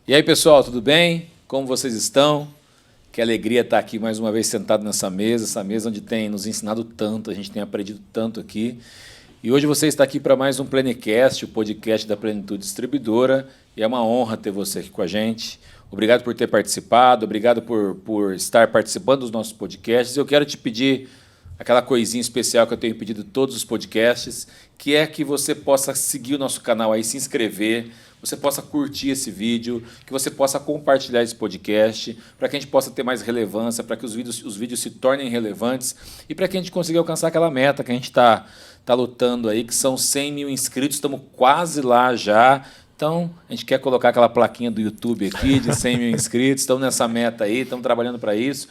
E aí, pessoal, tudo bem? Como vocês estão? Que alegria estar aqui mais uma vez sentado nessa mesa, essa mesa onde tem nos ensinado tanto, a gente tem aprendido tanto aqui. E hoje você está aqui para mais um Plenecast, o podcast da Plenitude Distribuidora, e é uma honra ter você aqui com a gente. Obrigado por ter participado, obrigado por estar participando dos nossos podcasts. Eu quero te pedir aquela coisinha especial que eu tenho pedido em todos os podcasts, que é que você possa seguir o nosso canal aí, se inscrever, você possa curtir esse vídeo, que você possa compartilhar esse podcast, para que a gente possa ter mais relevância, para que os vídeos se tornem relevantes e para que a gente consiga alcançar aquela meta que a gente está lutando aí, que são 100 mil inscritos, estamos quase lá já. Então, a gente quer colocar aquela plaquinha do YouTube aqui de 100 mil inscritos, estamos nessa meta aí, estamos trabalhando para isso.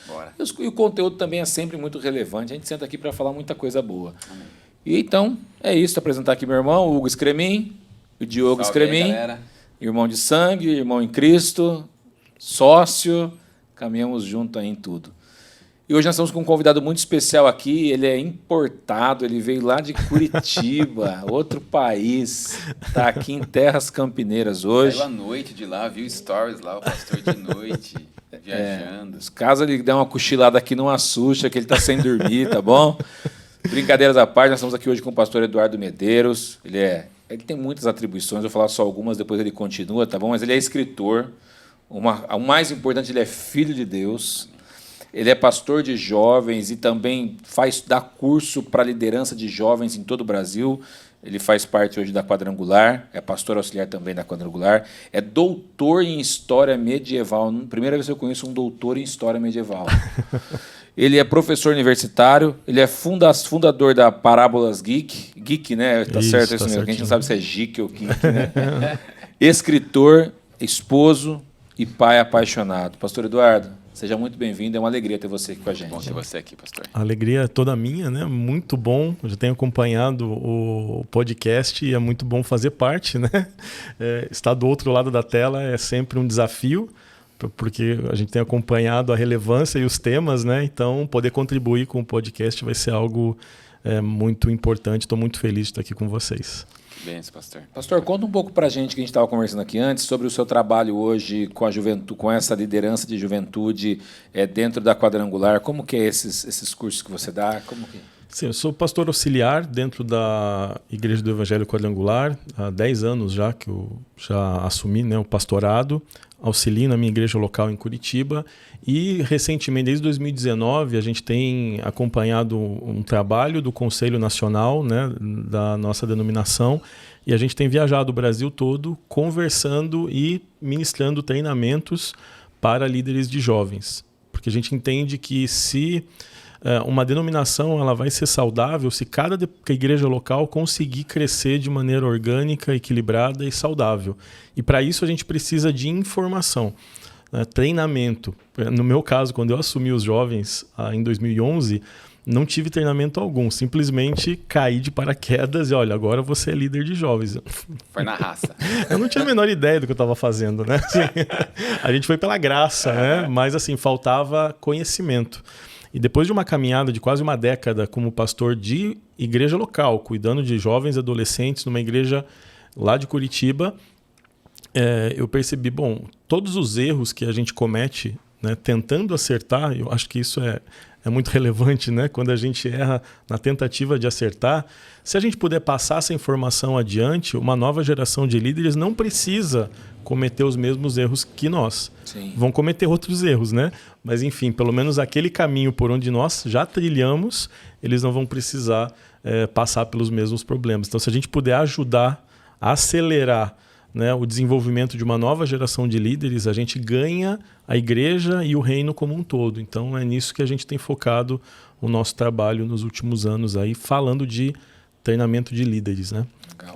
E o conteúdo também é sempre muito relevante, a gente senta aqui para falar muita coisa boa. Amém. E então, é isso, apresentar aqui meu irmão, o Hugo Scremin, o Diogo Scremin, irmão de sangue, irmão em Cristo, sócio, caminhamos junto aí em tudo. E hoje nós estamos com um convidado muito especial aqui, ele é importado, ele veio lá de Curitiba, outro país, está aqui em Terras Campineiras hoje. Saiu à noite de lá, viu stories lá, o pastor de noite, viajando. Caso ele dê uma cochilada aqui, não assusta, que ele está sem dormir, tá bom? Brincadeiras à parte, nós estamos aqui hoje com o pastor Eduardo Medeiros, ele tem muitas atribuições, eu vou falar só algumas, depois ele continua, tá bom? Mas ele é escritor, o mais importante, ele é filho de Deus. Ele é pastor de jovens e também dá curso para liderança de jovens em todo o Brasil. Ele faz parte hoje da Quadrangular, é pastor auxiliar também da Quadrangular, é doutor em História Medieval. Primeira vez que eu conheço um doutor em História Medieval. Ele é professor universitário, ele é fundador da Parábolas Geek, né? Tá certo isso mesmo, a gente não sabe se é geek ou geek, né? Escritor, esposo e pai apaixonado. Pastor Eduardo, seja muito bem-vindo, é uma alegria ter você aqui com a gente. Bom ter você aqui, pastor. A alegria é toda minha, né? Muito bom, eu já tenho acompanhado o podcast e é muito bom fazer parte, né? Estar do outro lado da tela é sempre um desafio, porque a gente tem acompanhado a relevância e os temas, né? Então, poder contribuir com o podcast vai ser algo muito importante. Estou muito feliz de estar aqui com vocês. Bem, pastor. Pastor, conta um pouco para a gente, que a gente estava conversando aqui antes, sobre o seu trabalho hoje com a juventude, com essa liderança de juventude dentro da Quadrangular. Como que é esses cursos que você dá? Como que... Sim, eu sou pastor auxiliar dentro da Igreja do Evangelho Quadrangular. Há 10 anos já que eu já assumi, né, o pastorado. Auxilio na minha igreja local em Curitiba e recentemente, desde 2019, a gente tem acompanhado um trabalho do Conselho Nacional, né, da nossa denominação, e a gente tem viajado o Brasil todo conversando e ministrando treinamentos para líderes de jovens, porque a gente entende que se uma denominação ela vai ser saudável se cada igreja local conseguir crescer de maneira orgânica, equilibrada e saudável. E para isso a gente precisa de informação, né? Treinamento. No meu caso, quando eu assumi os jovens em 2011, não tive treinamento algum. Simplesmente caí de paraquedas e olha, agora você é líder de jovens. Foi na raça. Eu não tinha a menor ideia do que eu estava fazendo, né? Assim, a gente foi pela graça, né? Mas assim, faltava conhecimento. E depois de uma caminhada de quase uma década como pastor de igreja local, cuidando de jovens e adolescentes numa igreja lá de Curitiba, eu percebi, todos os erros que a gente comete, né, tentando acertar, eu acho que isso é muito relevante, né? Quando a gente erra na tentativa de acertar, se a gente puder passar essa informação adiante, uma nova geração de líderes não precisa cometer os mesmos erros que nós. Sim. Vão cometer outros erros, né? Mas enfim, pelo menos aquele caminho por onde nós já trilhamos, eles não vão precisar passar pelos mesmos problemas. Então, se a gente puder ajudar a acelerar, né, o desenvolvimento de uma nova geração de líderes, a gente ganha a igreja e o reino como um todo. Então é nisso que a gente tem focado o nosso trabalho nos últimos anos aí, falando de treinamento de líderes, né?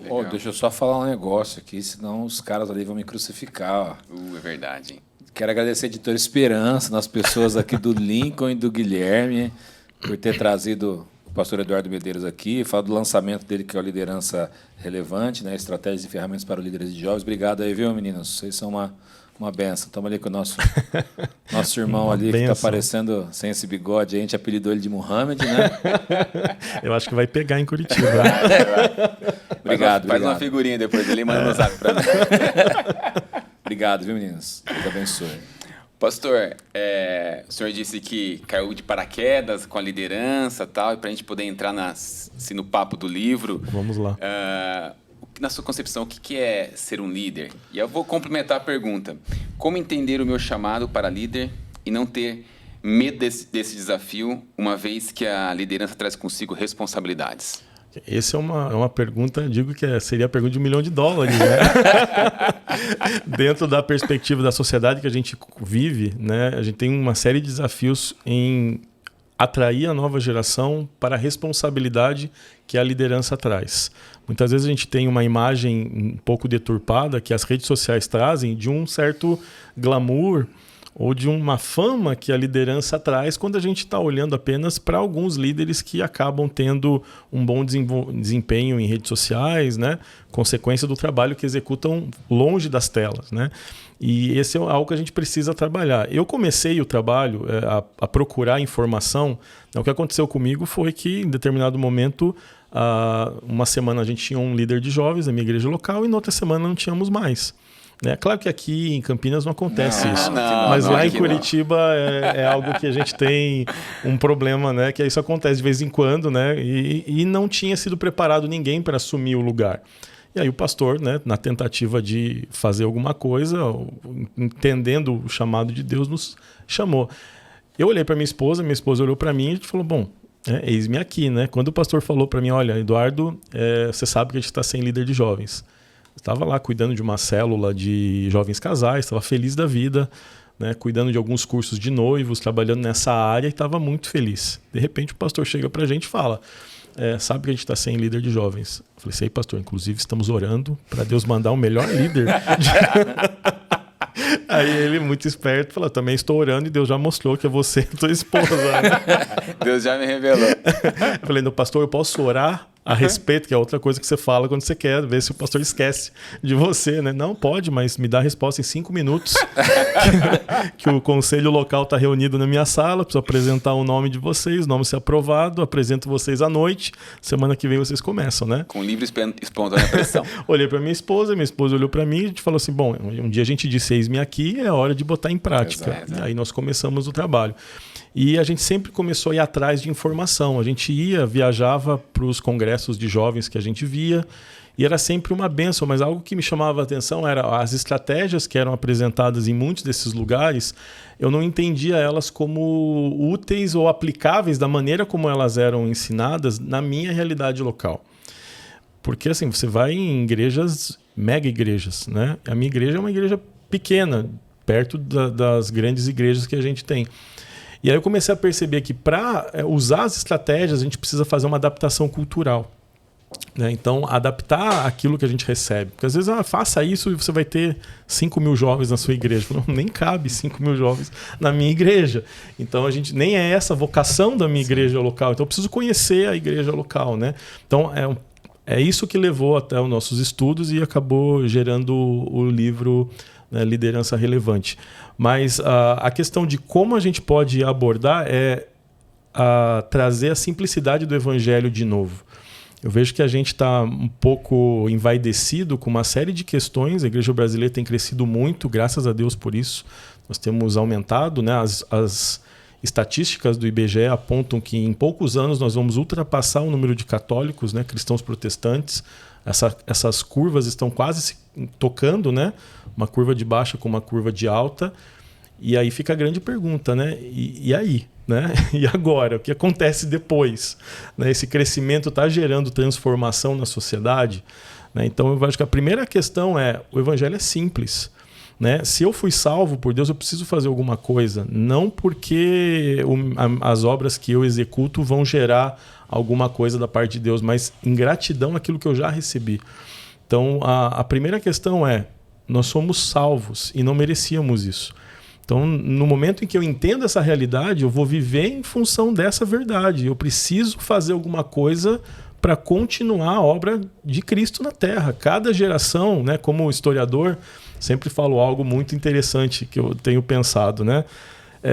Legal. Deixa eu só falar um negócio aqui, senão os caras ali vão me crucificar. É verdade, hein? Quero agradecer a Editora Esperança, nas pessoas aqui do Lincoln e do Guilherme, por ter trazido o pastor Eduardo Medeiros aqui, falar do lançamento dele, que é a Liderança Relevante, né? Estratégias e ferramentas para líderes de jovens. Obrigado aí, viu, meninos? Vocês são uma benção. Estamos ali com o nosso irmão ali, que está aparecendo sem esse bigode. A gente apelidou ele de Muhammad, né? Eu acho que vai pegar em Curitiba. Obrigado. Faz uma figurinha depois dele e manda no zap para mim. Obrigado, viu, meninas? Deus abençoe. Pastor, o senhor disse que caiu de paraquedas com a liderança e tal, e para a gente poder entrar no papo do livro. Vamos lá. Na sua concepção, o que é ser um líder? E eu vou complementar a pergunta. Como entender o meu chamado para líder e não ter medo desse desafio, uma vez que a liderança traz consigo responsabilidades? Essa é uma pergunta, digo que seria a pergunta de $1 milhão, né? Dentro da perspectiva da sociedade que a gente vive, né? A gente tem uma série de desafios em atrair a nova geração para a responsabilidade que a liderança traz. Muitas vezes a gente tem uma imagem um pouco deturpada que as redes sociais trazem de um certo glamour ou de uma fama que a liderança traz quando a gente está olhando apenas para alguns líderes que acabam tendo um bom desempenho em redes sociais, né? Consequência do trabalho que executam longe das telas, né? E esse é algo que a gente precisa trabalhar. Eu comecei o trabalho a procurar informação. O que aconteceu comigo foi que, em determinado momento, uma semana a gente tinha um líder de jovens na minha igreja local e na outra semana não tínhamos mais. Claro que aqui em Campinas não acontece isso, mas lá em Curitiba é algo que a gente tem um problema, né? Que isso acontece de vez em quando, né? E não tinha sido preparado ninguém para assumir o lugar. E aí o pastor, né, na tentativa de fazer alguma coisa, entendendo o chamado de Deus, nos chamou. Eu olhei para minha esposa olhou para mim e a gente falou, bom, eis-me aqui, né? Quando o pastor falou para mim, olha, Eduardo, você sabe que a gente está sem líder de jovens. Estava lá cuidando de uma célula de jovens casais, estava feliz da vida, né, cuidando de alguns cursos de noivos, trabalhando nessa área e estava muito feliz. De repente o pastor chega para a gente e fala, sabe que a gente está sem líder de jovens. Eu falei, sei, pastor, inclusive estamos orando para Deus mandar o melhor líder. Aí ele, muito esperto, falou, também estou orando e Deus já mostrou que é você e tua esposa. Deus já me revelou. Eu falei, no pastor, eu posso orar a respeito, que é outra coisa que você fala quando você quer ver se o pastor esquece de você, né? Não, pode, mas me dá a resposta em 5 minutos. que o conselho local está reunido na minha sala, preciso apresentar o nome de vocês, o nome ser aprovado, apresento vocês à noite, semana que vem vocês começam, né? Com livre espontânea pressão. Olhei para minha esposa olhou para mim e a gente falou assim, bom, um dia a gente disse, eis-me aqui, é hora de botar em prática. Exato. E aí nós começamos o trabalho. E a gente sempre começou a ir atrás de informação. A gente viajava para os congressos de jovens que a gente via, e era sempre uma bênção, mas algo que me chamava a atenção era as estratégias que eram apresentadas em muitos desses lugares, eu não entendia elas como úteis ou aplicáveis da maneira como elas eram ensinadas na minha realidade local. Porque assim, você vai em igrejas, mega igrejas, né? A minha igreja é uma igreja pequena, perto das grandes igrejas que a gente tem. E aí eu comecei a perceber que para usar as estratégias a gente precisa fazer uma adaptação cultural, né? Então, adaptar aquilo que a gente recebe. Porque às vezes, faça isso e você vai ter 5.000 jovens na sua igreja. Não, nem cabe 5.000 jovens na minha igreja. Então, nem é essa a vocação da minha igreja local. Então, eu preciso conhecer a igreja local, né? Então, é isso que levou até os nossos estudos e acabou gerando o livro, né, Liderança Relevante. Mas a questão de como a gente pode abordar é trazer a simplicidade do evangelho de novo. Eu vejo que a gente está um pouco envaidecido com uma série de questões. A igreja brasileira tem crescido muito, graças a Deus por isso. Nós temos aumentado, né? As estatísticas do IBGE apontam que em poucos anos nós vamos ultrapassar o número de católicos, né? Cristãos protestantes. Essas curvas estão quase se tocando, né? Uma curva de baixa com uma curva de alta. E aí fica a grande pergunta, né? E aí? Né? E agora? O que acontece depois? Né? Esse crescimento está gerando transformação na sociedade? Né? Então eu acho que a primeira questão o evangelho é simples. Né? Se eu fui salvo por Deus, eu preciso fazer alguma coisa. Não porque as obras que eu executo vão gerar alguma coisa da parte de Deus, mas em gratidão àquilo que eu já recebi. Então a primeira questão nós somos salvos e não merecíamos isso. Então, no momento em que eu entendo essa realidade, eu vou viver em função dessa verdade. Eu preciso fazer alguma coisa para continuar a obra de Cristo na Terra. Cada geração, né, como historiador, sempre falo algo muito interessante que eu tenho pensado, né?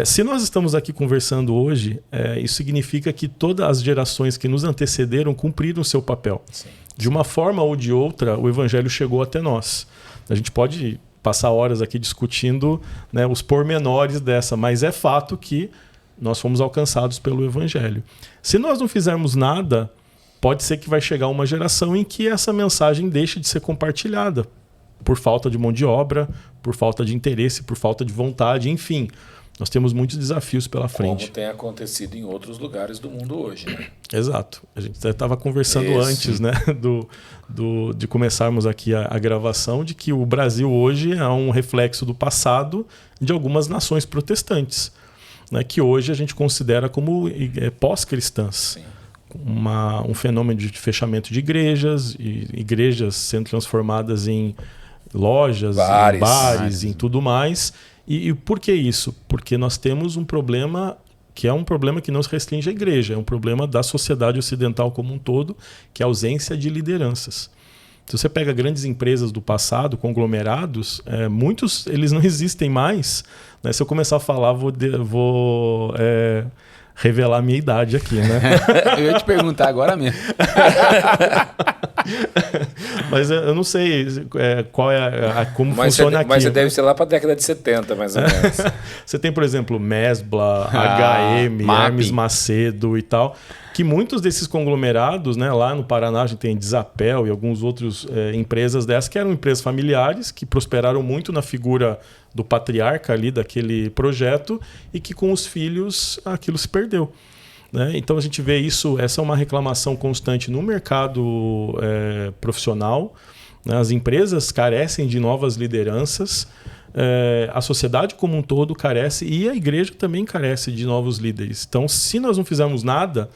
Se nós estamos aqui conversando hoje, isso significa que todas as gerações que nos antecederam cumpriram o seu papel. Sim. De uma forma ou de outra, o Evangelho chegou até nós. A gente pode passar horas aqui discutindo, né, os pormenores dessa, mas é fato que nós fomos alcançados pelo Evangelho. Se nós não fizermos nada, pode ser que vai chegar uma geração em que essa mensagem deixe de ser compartilhada por falta de mão de obra, por falta de interesse, por falta de vontade, enfim. Nós temos muitos desafios pela frente. Como tem acontecido em outros lugares do mundo hoje, né? Exato. A gente estava conversando antes, né, de começarmos aqui a gravação, de que o Brasil hoje é um reflexo do passado de algumas nações protestantes, né, que hoje a gente considera como pós-cristãs. Um fenômeno de fechamento de igrejas, e igrejas sendo transformadas em lojas, em bares, em tudo mais. E por que isso? Porque nós temos um problema que é um problema que não se restringe à igreja, é um problema da sociedade ocidental como um todo, que é a ausência de lideranças. Se você pega grandes empresas do passado, conglomerados, muitos eles não existem mais. Né? Se eu começar a falar, vou revelar a minha idade aqui, né? Eu ia te perguntar agora mesmo. Mas eu não sei qual é como funciona aqui. Mas você deve ser lá para a década de 70, mais ou menos. Você tem, por exemplo, Mesbla, HM, Hermes Macedo e tal, que muitos desses conglomerados, né, lá no Paraná a gente tem Desapel e alguns outros empresas dessas que eram empresas familiares, que prosperaram muito na figura do patriarca ali daquele projeto e que com os filhos aquilo se perdeu. Né? Então a gente vê isso, essa é uma reclamação constante no mercado profissional. Né? As empresas carecem de novas lideranças, a sociedade como um todo carece e a igreja também carece de novos líderes. Então, se nós não fizermos nada,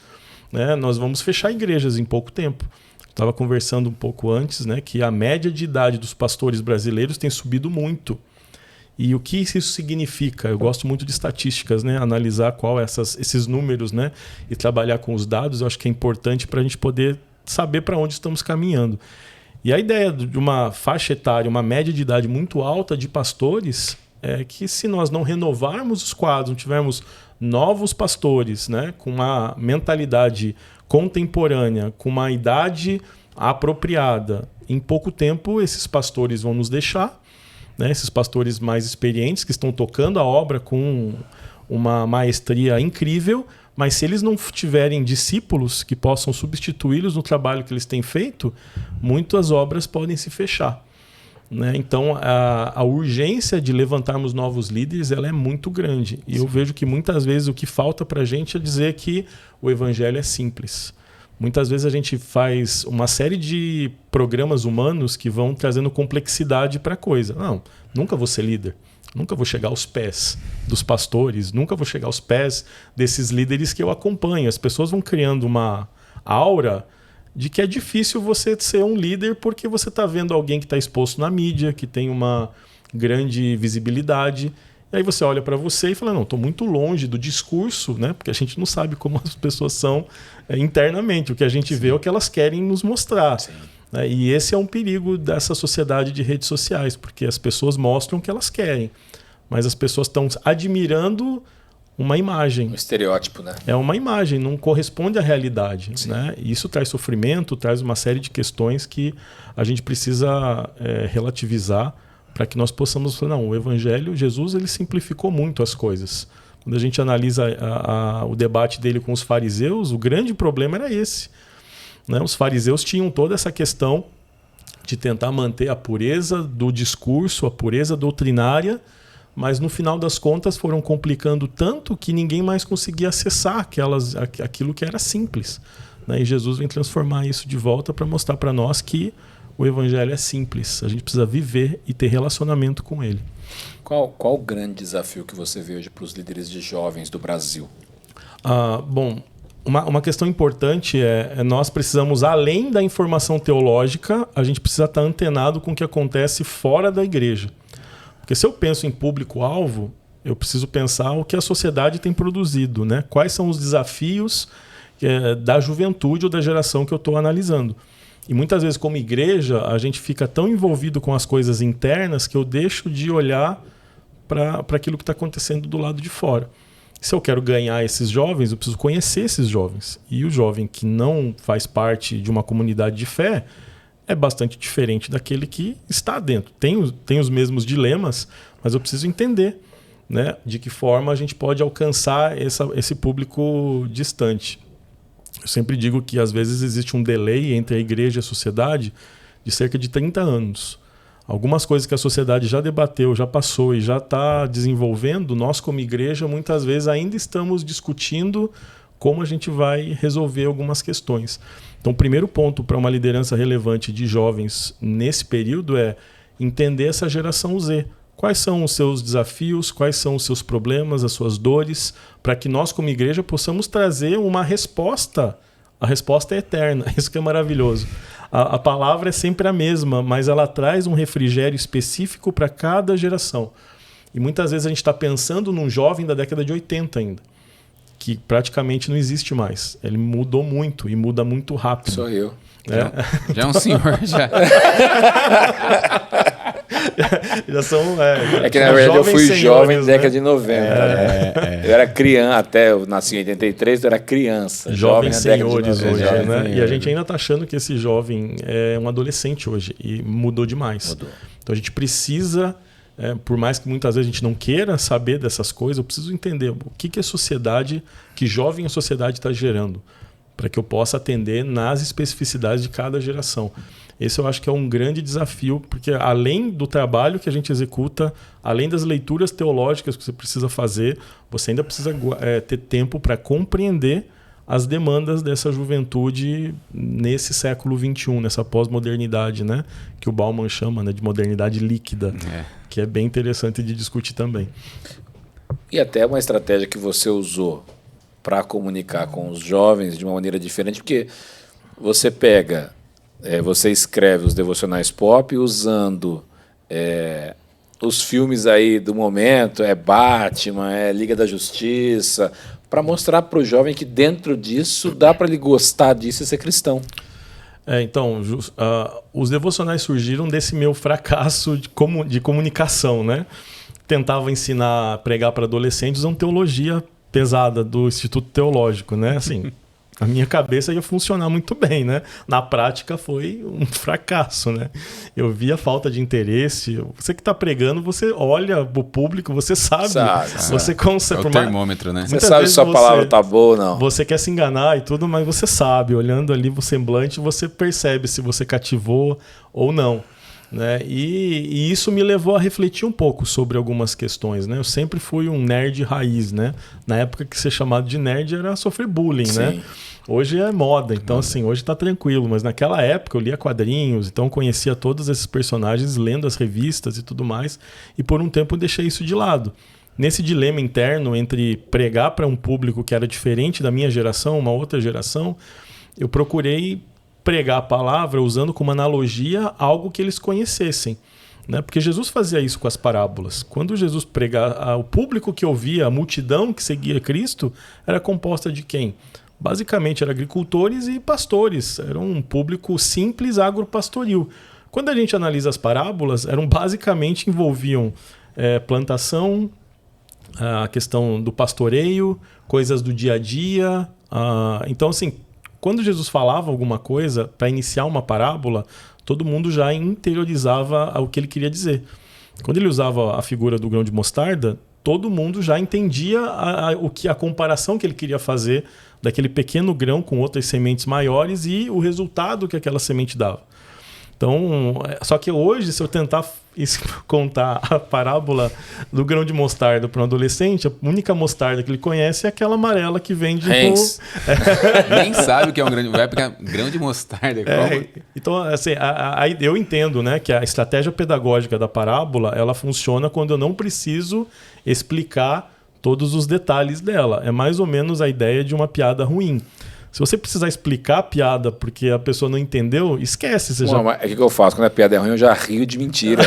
né, nós vamos fechar igrejas em pouco tempo. Estava conversando um pouco antes, né, que a média de idade dos pastores brasileiros tem subido muito. E o que isso significa? Eu gosto muito de estatísticas, né? Analisar esses números, né? E trabalhar com os dados, eu acho que é importante para a gente poder saber para onde estamos caminhando. E a ideia de uma faixa etária, uma média de idade muito alta de pastores, é que se nós não renovarmos os quadros, não tivermos novos pastores, né? Com uma mentalidade contemporânea, com uma idade apropriada, em pouco tempo esses pastores vão nos deixar. Né, esses pastores mais experientes que estão tocando a obra com uma maestria incrível, mas se eles não tiverem discípulos que possam substituí-los no trabalho que eles têm feito, muitas obras podem se fechar. Né? Então, a urgência de levantarmos novos líderes ela é muito grande. E eu vejo que muitas vezes o que falta para a gente é dizer que o evangelho é simples. Muitas vezes a gente faz uma série de programas humanos que vão trazendo complexidade para a coisa. Não, nunca vou ser líder. Nunca vou chegar aos pés dos pastores. Nunca vou chegar aos pés desses líderes que eu acompanho. As pessoas vão criando uma aura de que é difícil você ser um líder porque você está vendo alguém que está exposto na mídia, que tem uma grande visibilidade. E aí você olha para você e fala, não, estou muito longe do discurso, né? Porque a gente não sabe como as pessoas são internamente. O que a gente vê é o que elas querem nos mostrar. Né? E esse é um perigo dessa sociedade de redes sociais, porque as pessoas mostram o que elas querem, mas as pessoas estão admirando uma imagem. Um estereótipo, né? É uma imagem, não corresponde à realidade. Né? E isso traz sofrimento, traz uma série de questões que a gente precisa relativizar para que nós possamos falar, não, o Evangelho, Jesus, ele simplificou muito as coisas. Quando a gente analisa o debate dele com os fariseus, o grande problema era esse. Né? Os fariseus tinham toda essa questão de tentar manter a pureza do discurso, a pureza doutrinária, mas no final das contas foram complicando tanto que ninguém mais conseguia acessar aquilo que era simples. Né? E Jesus vem transformar isso de volta para mostrar para nós que o evangelho é simples. A gente precisa viver e ter relacionamento com ele. Qual o grande desafio que você vê hoje para os líderes de jovens do Brasil? Bom, uma questão importante é nós precisamos, além da informação teológica, a gente precisa estar antenado com o que acontece fora da igreja. Porque se eu penso em público-alvo, eu preciso pensar o que a sociedade tem produzido, né? Quais são os desafios da juventude ou da geração que eu estou analisando. E muitas vezes, como igreja, a gente fica tão envolvido com as coisas internas que eu deixo de olhar para aquilo que está acontecendo do lado de fora. Se eu quero ganhar esses jovens, eu preciso conhecer esses jovens. E o jovem que não faz parte de uma comunidade de fé, é bastante diferente daquele que está dentro. Tem os mesmos dilemas, mas eu preciso entender, né, de que forma a gente pode alcançar esse público distante. Eu sempre digo que às vezes existe um delay entre a igreja e a sociedade de cerca de 30 anos. Algumas coisas que a sociedade já debateu, já passou e já está desenvolvendo, nós como igreja muitas vezes ainda estamos discutindo como a gente vai resolver algumas questões. Então o primeiro ponto para uma liderança relevante de jovens nesse período é entender essa geração Z. Quais são os seus desafios, quais são os seus problemas, as suas dores, para que nós como igreja possamos trazer uma resposta. A resposta é eterna, isso que é maravilhoso. A palavra é sempre a mesma, mas ela traz um refrigério específico para cada geração. E muitas vezes a gente está pensando num jovem da década de 80 ainda, que praticamente não existe mais. Ele mudou muito e muda muito rápido. Sou eu. Já é um senhor, já. Já são. É que na verdade eu fui jovem na década né? de 90. Né? Eu era criança, até eu nasci em 83, eu era criança. Jovens na década senhores de 90. hoje, Jovem né? senhores. E a gente ainda está achando que esse jovem é um adolescente hoje e mudou demais. Mudou. Então a gente precisa, por mais que muitas vezes a gente não queira saber dessas coisas, eu preciso entender o que a sociedade, que jovem a sociedade está gerando, para que eu possa atender nas especificidades de cada geração. Esse eu acho que é um grande desafio, porque além do trabalho que a gente executa, além das leituras teológicas que você precisa fazer, você ainda precisa ter tempo para compreender as demandas dessa juventude nesse século XXI, nessa pós-modernidade, né? Que o Bauman chama, né, de modernidade líquida, que é bem interessante de discutir também. E até uma estratégia que você usou para comunicar com os jovens de uma maneira diferente, porque você pega... você escreve os devocionais pop usando os filmes aí do momento, Batman, Liga da Justiça, para mostrar para o jovem que dentro disso dá para ele gostar disso e ser cristão. Então, os devocionais surgiram desse meu fracasso de comunicação, né? Tentava ensinar, pregar para adolescentes usando teologia pesada do Instituto Teológico, né? Assim... A minha cabeça ia funcionar muito bem, né? Na prática foi um fracasso, né? Eu vi a falta de interesse. Você que está pregando, você olha o público, você sabe. Você consegue. É o termômetro, né? Você sabe se a palavra tá boa ou não. Você quer se enganar e tudo, mas você sabe. Olhando ali o semblante, você percebe se você cativou ou não. Né? E isso me levou a refletir um pouco sobre algumas questões, né? Eu sempre fui um nerd raiz, né? Na época que ser chamado de nerd era sofrer bullying, Sim. né? Hoje é moda, então assim, hoje tá tranquilo, mas naquela época eu lia quadrinhos, então eu conhecia todos esses personagens lendo as revistas e tudo mais, e por um tempo eu deixei isso de lado. Nesse dilema interno entre pregar para um público que era diferente da minha geração, uma outra geração, eu procurei pregar a palavra usando como analogia algo que eles conhecessem, né? Porque Jesus fazia isso com as parábolas. Quando Jesus pregava, o público que ouvia, a multidão que seguia Cristo, era composta de quem? Basicamente, eram agricultores e pastores. Era um público simples agropastoril. Quando a gente analisa as parábolas, basicamente envolviam plantação, a questão do pastoreio, coisas do dia a dia. Então, assim, quando Jesus falava alguma coisa para iniciar uma parábola, todo mundo já interiorizava o que ele queria dizer. Quando ele usava a figura do grão de mostarda, todo mundo já entendia a comparação que ele queria fazer daquele pequeno grão com outras sementes maiores e o resultado que aquela semente dava. Então, só que hoje, se eu tentar contar a parábola do grão de mostarda para um adolescente, a única mostarda que ele conhece é aquela amarela que vende Nem sabe o que é um grão de... Vai pegar grão de mostarda. Então, assim, eu entendo, né, que a estratégia pedagógica da parábola ela funciona quando eu não preciso explicar todos os detalhes dela. É mais ou menos a ideia de uma piada ruim. Se você precisar explicar a piada porque a pessoa não entendeu, esquece. Mas o que eu faço? Quando a piada é ruim, eu já rio de mentira.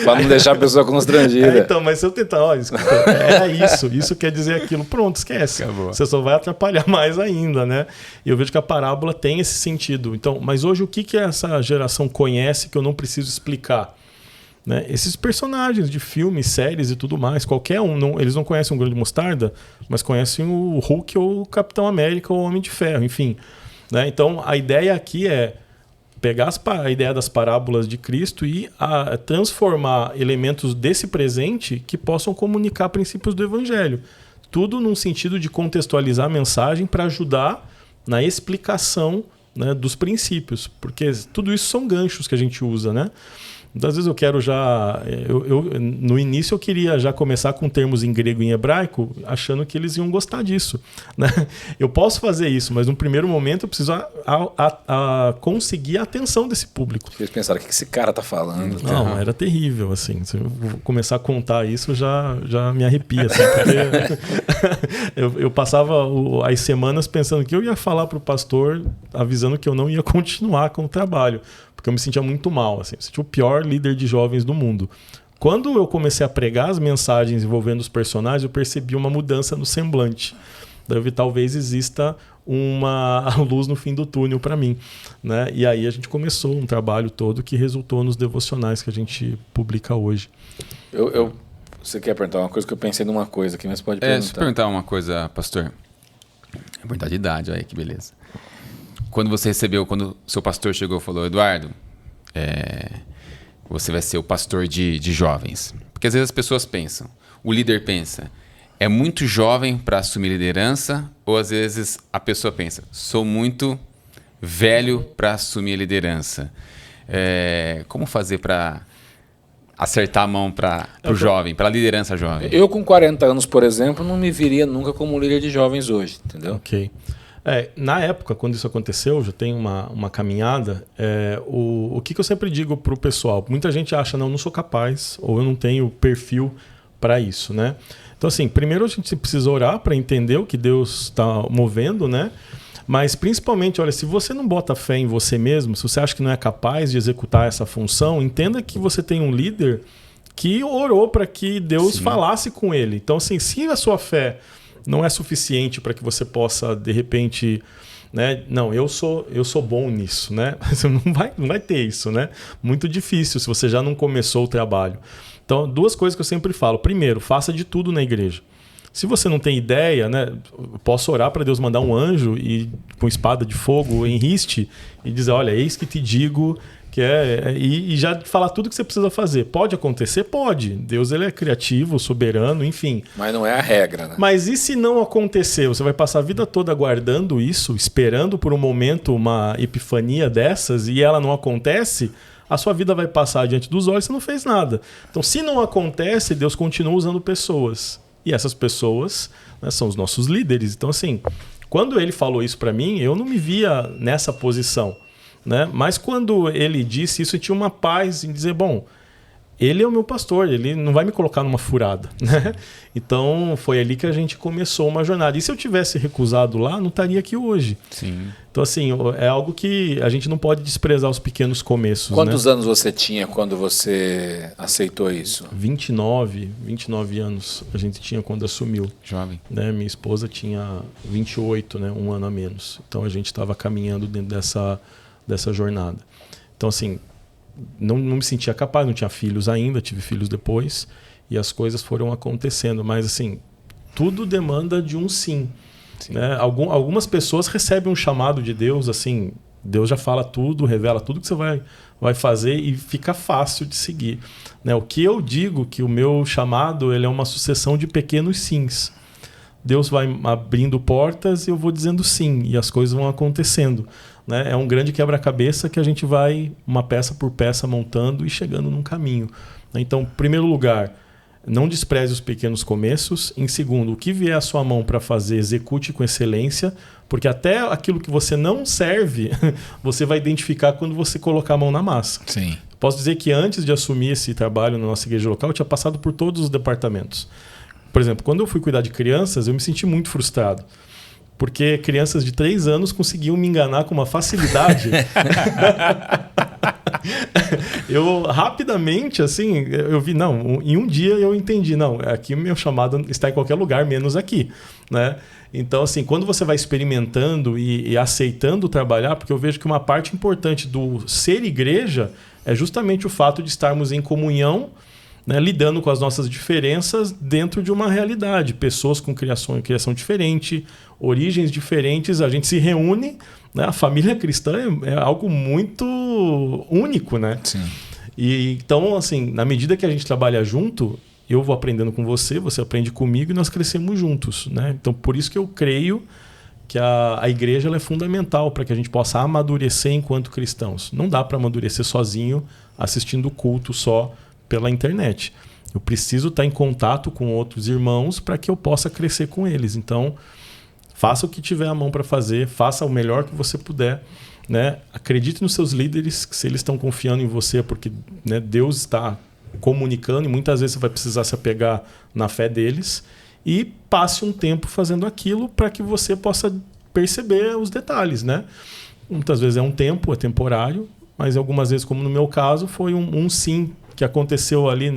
Pra não deixar a pessoa constrangida. Então, mas se eu tentar, isso quer dizer aquilo, pronto, esquece. Acabou. Você só vai atrapalhar mais ainda, né? E eu vejo que a parábola tem esse sentido. Então, mas hoje o que essa geração conhece que eu não preciso explicar? Né? Esses personagens de filmes, séries e tudo mais, qualquer um, eles não conhecem um grão de mostarda, mas conhecem o Hulk ou o Capitão América ou o Homem de Ferro, enfim. Né? Então a ideia aqui é pegar a ideia das parábolas de Cristo e transformar elementos desse presente que possam comunicar princípios do Evangelho. Tudo num sentido de contextualizar a mensagem para ajudar na explicação, né, dos princípios. Porque tudo isso são ganchos que a gente usa, né? Às vezes eu quero já... no início eu queria já começar com termos em grego e em hebraico, achando que eles iam gostar disso, né? Eu posso fazer isso, mas no primeiro momento eu preciso conseguir a atenção desse público. Eles pensaram, o que esse cara tá falando? Não, era terrível, assim. Se eu começar a contar isso, já me arrepia, assim, porque eu passava as semanas pensando que eu ia falar para o pastor, avisando que eu não ia continuar com o trabalho, porque eu me sentia muito mal, assim. Eu sentia o pior líder de jovens do mundo. Quando eu comecei a pregar as mensagens envolvendo os personagens, eu percebi uma mudança no semblante. Daí talvez exista uma luz no fim do túnel para mim, né? E aí a gente começou um trabalho todo que resultou nos devocionais que a gente publica hoje. Você quer perguntar uma coisa que eu pensei numa coisa aqui, mas pode perguntar. Deixa eu perguntar uma coisa, pastor. É perguntar de idade, olha que beleza. Quando o seu pastor chegou e falou, Eduardo, você vai ser o pastor de jovens. Porque às vezes as pessoas pensam, o líder pensa, é muito jovem para assumir liderança, ou às vezes a pessoa pensa, sou muito velho para assumir a liderança. Como fazer para acertar a mão para o jovem, para a liderança jovem? Eu com 40 anos, por exemplo, não me viria nunca como líder de jovens hoje, entendeu? Ok. Na época, quando isso aconteceu, já tem uma caminhada, o que eu sempre digo para o pessoal, muita gente acha, não sou capaz, ou eu não tenho perfil para isso, né? Então, assim, primeiro a gente precisa orar para entender o que Deus está movendo, né? Mas, principalmente, olha, se você não bota fé em você mesmo, se você acha que não é capaz de executar essa função, entenda que você tem um líder que orou para que Deus falasse com ele. Então, assim, se a sua fé não é suficiente para que você possa, de repente, né? Não, eu sou bom nisso, né? Você não vai ter isso, né? Muito difícil se você já não começou o trabalho. Então, duas coisas que eu sempre falo. Primeiro, faça de tudo na igreja. Se você não tem ideia, né? Eu posso orar para Deus mandar um anjo e com espada de fogo em riste e dizer, olha, eis que te digo e já falar tudo que você precisa fazer. Pode acontecer? Pode. Deus, ele é criativo, soberano, enfim. Mas não é a regra, né? Mas e se não acontecer? Você vai passar a vida toda aguardando isso, esperando por um momento uma epifania dessas e ela não acontece? A sua vida vai passar diante dos olhos e você não fez nada. Então, se não acontece, Deus continua usando pessoas. E essas pessoas, né, são os nossos líderes. Então, assim, quando ele falou isso para mim, eu não me via nessa posição, né? Mas quando ele disse isso, eu tinha uma paz em dizer, bom, ele é o meu pastor, ele não vai me colocar numa furada, né? Então, foi ali que a gente começou uma jornada. E se eu tivesse recusado lá, não estaria aqui hoje. Sim. Então, assim, é algo que a gente não pode desprezar os pequenos começos. Quantos anos você tinha quando você aceitou isso? 29 anos a gente tinha quando assumiu. Jovem. Né? Minha esposa tinha 28, né? Um ano a menos. Então, a gente estava caminhando dentro dessa jornada. Então, assim, não me sentia capaz, não tinha filhos ainda, tive filhos depois, e as coisas foram acontecendo. Mas, assim, tudo demanda de um sim. Né? Algumas pessoas recebem um chamado de Deus, assim, Deus já fala tudo, revela tudo que você vai fazer e fica fácil de seguir. Né? O que eu digo que o meu chamado ele é uma sucessão de pequenos sims. Deus vai abrindo portas e eu vou dizendo sim, e as coisas vão acontecendo. Né? É um grande quebra-cabeça que a gente vai, uma peça por peça, montando e chegando num caminho. Então, em primeiro lugar, não despreze os pequenos começos. Em segundo, o que vier à sua mão para fazer, execute com excelência, porque até aquilo que você não serve, você vai identificar quando você colocar a mão na massa. Sim. Posso dizer que antes de assumir esse trabalho na nossa igreja local, eu tinha passado por todos os departamentos. Por exemplo, quando eu fui cuidar de crianças, eu me senti muito frustrado. Porque crianças de 3 anos conseguiam me enganar com uma facilidade. Eu rapidamente, assim, eu vi, não, em um dia eu entendi, não, aqui o meu chamado está em qualquer lugar, menos aqui, né? Então, assim, quando você vai experimentando e aceitando trabalhar, porque eu vejo que uma parte importante do ser igreja é justamente o fato de estarmos em comunhão, né, lidando com as nossas diferenças dentro de uma realidade. Pessoas com criação diferente, origens diferentes, a gente se reúne, né? A família cristã é algo muito único, né? Sim. E, então, assim, na medida que a gente trabalha junto, eu vou aprendendo com você, você aprende comigo e nós crescemos juntos, né? Então, por isso que eu creio que a igreja ela é fundamental para que a gente possa amadurecer enquanto cristãos. Não dá para amadurecer sozinho assistindo o culto só pela internet. Eu preciso estar em contato com outros irmãos para que eu possa crescer com eles. Então, faça o que tiver à mão para fazer, faça o melhor que você puder, né? Acredite nos seus líderes, que se eles estão confiando em você, é porque, né, Deus está comunicando e muitas vezes você vai precisar se apegar na fé deles. E passe um tempo fazendo aquilo para que você possa perceber os detalhes, né? Muitas vezes é um tempo, é temporário, mas algumas vezes, como no meu caso, foi um sim que aconteceu ali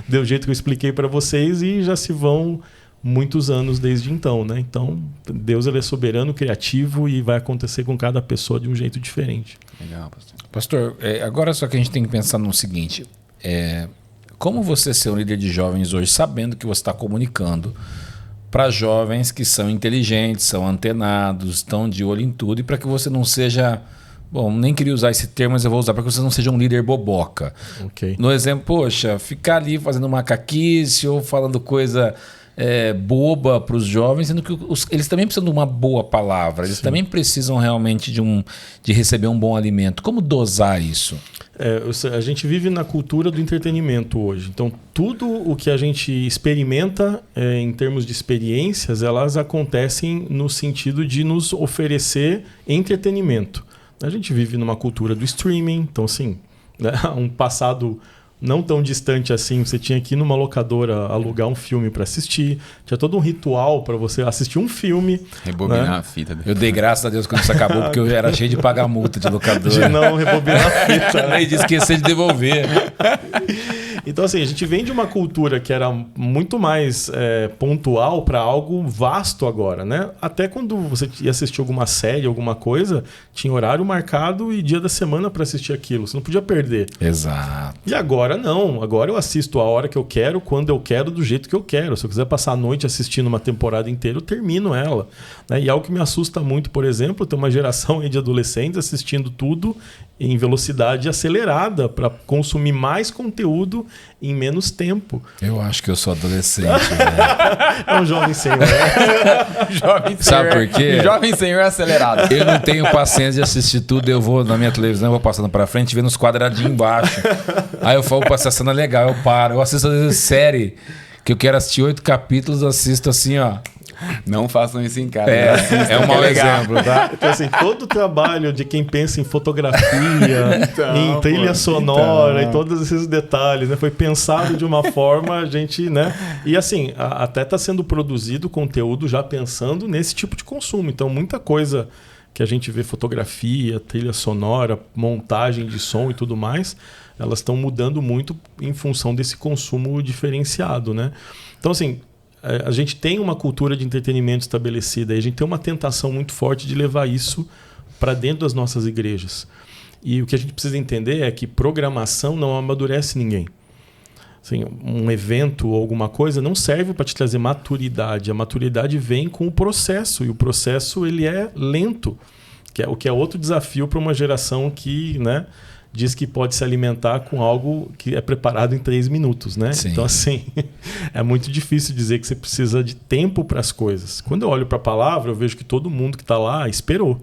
do jeito que eu expliquei para vocês e já se vão muitos anos desde então, né? Então, Deus ele é soberano, criativo e vai acontecer com cada pessoa de um jeito diferente. Legal, pastor. Pastor, agora só que a gente tem que pensar no seguinte, como você ser um líder de jovens hoje, sabendo que você está comunicando para jovens que são inteligentes, são antenados, estão de olho em tudo, e para que você não seja... Bom, nem queria usar esse termo, mas eu vou usar para que você não seja um líder boboca. Okay. No exemplo, poxa, ficar ali fazendo macaquice ou falando coisa boba para os jovens, sendo que eles também precisam de uma boa palavra, eles também precisam realmente de receber um bom alimento. Como dosar isso? A gente vive na cultura do entretenimento hoje. Então, tudo o que a gente experimenta em termos de experiências, elas acontecem no sentido de nos oferecer entretenimento. A gente vive numa cultura do streaming. Então, assim, né, um passado não tão distante assim, você tinha que ir numa locadora alugar um filme para assistir. Tinha todo um ritual para você assistir um filme. Rebobinar, né? a fita. Eu dei graças a Deus quando isso acabou, porque eu era cheio de pagar multa de locadora. De não rebobinar a fita. Né? E de esquecer de devolver. Então, assim, a gente vem de uma cultura que era muito mais pontual para algo vasto agora, né? Até quando você ia assistir alguma série, alguma coisa, tinha horário marcado e dia da semana para assistir aquilo. Você não podia perder. Exato. E agora não. Agora eu assisto a hora que eu quero, quando eu quero, do jeito que eu quero. Se eu quiser passar a noite assistindo uma temporada inteira, eu termino ela. Né? E algo que me assusta muito, por exemplo, tem uma geração aí de adolescentes assistindo tudo em velocidade acelerada para consumir mais conteúdo em menos tempo. Eu acho que eu sou adolescente. É um jovem senhor. Jovem senhor. Sabe por quê? Jovem senhor acelerado. Eu não tenho paciência de assistir tudo. Eu vou na minha televisão, eu vou passando para frente, vendo os quadradinhos embaixo. Aí eu falo, essa cena é legal, eu paro. Eu assisto às vezes série, que eu quero assistir 8 capítulos, assisto assim, ó. Não façam isso em casa. É um mau exemplo, tá? Então, assim, todo o trabalho de quem pensa em fotografia, em trilha sonora e todos esses detalhes, né, foi pensado de uma forma, a gente, né? E assim, até está sendo produzido conteúdo já pensando nesse tipo de consumo. Então, muita coisa que a gente vê, fotografia, trilha sonora, montagem de som e tudo mais, elas estão mudando muito em função desse consumo diferenciado, né? Então, assim, a gente tem uma cultura de entretenimento estabelecida e a gente tem uma tentação muito forte de levar isso para dentro das nossas igrejas. E o que a gente precisa entender é que programação não amadurece ninguém. Assim, um evento ou alguma coisa não serve para te trazer maturidade. A maturidade vem com o processo, e o processo ele é lento, o que é outro desafio para uma geração que, né, diz que pode se alimentar com algo que é preparado em 3 minutos, né? Sim. Então, assim, é muito difícil dizer que você precisa de tempo para as coisas. Quando eu olho para a palavra, eu vejo que todo mundo que está lá esperou.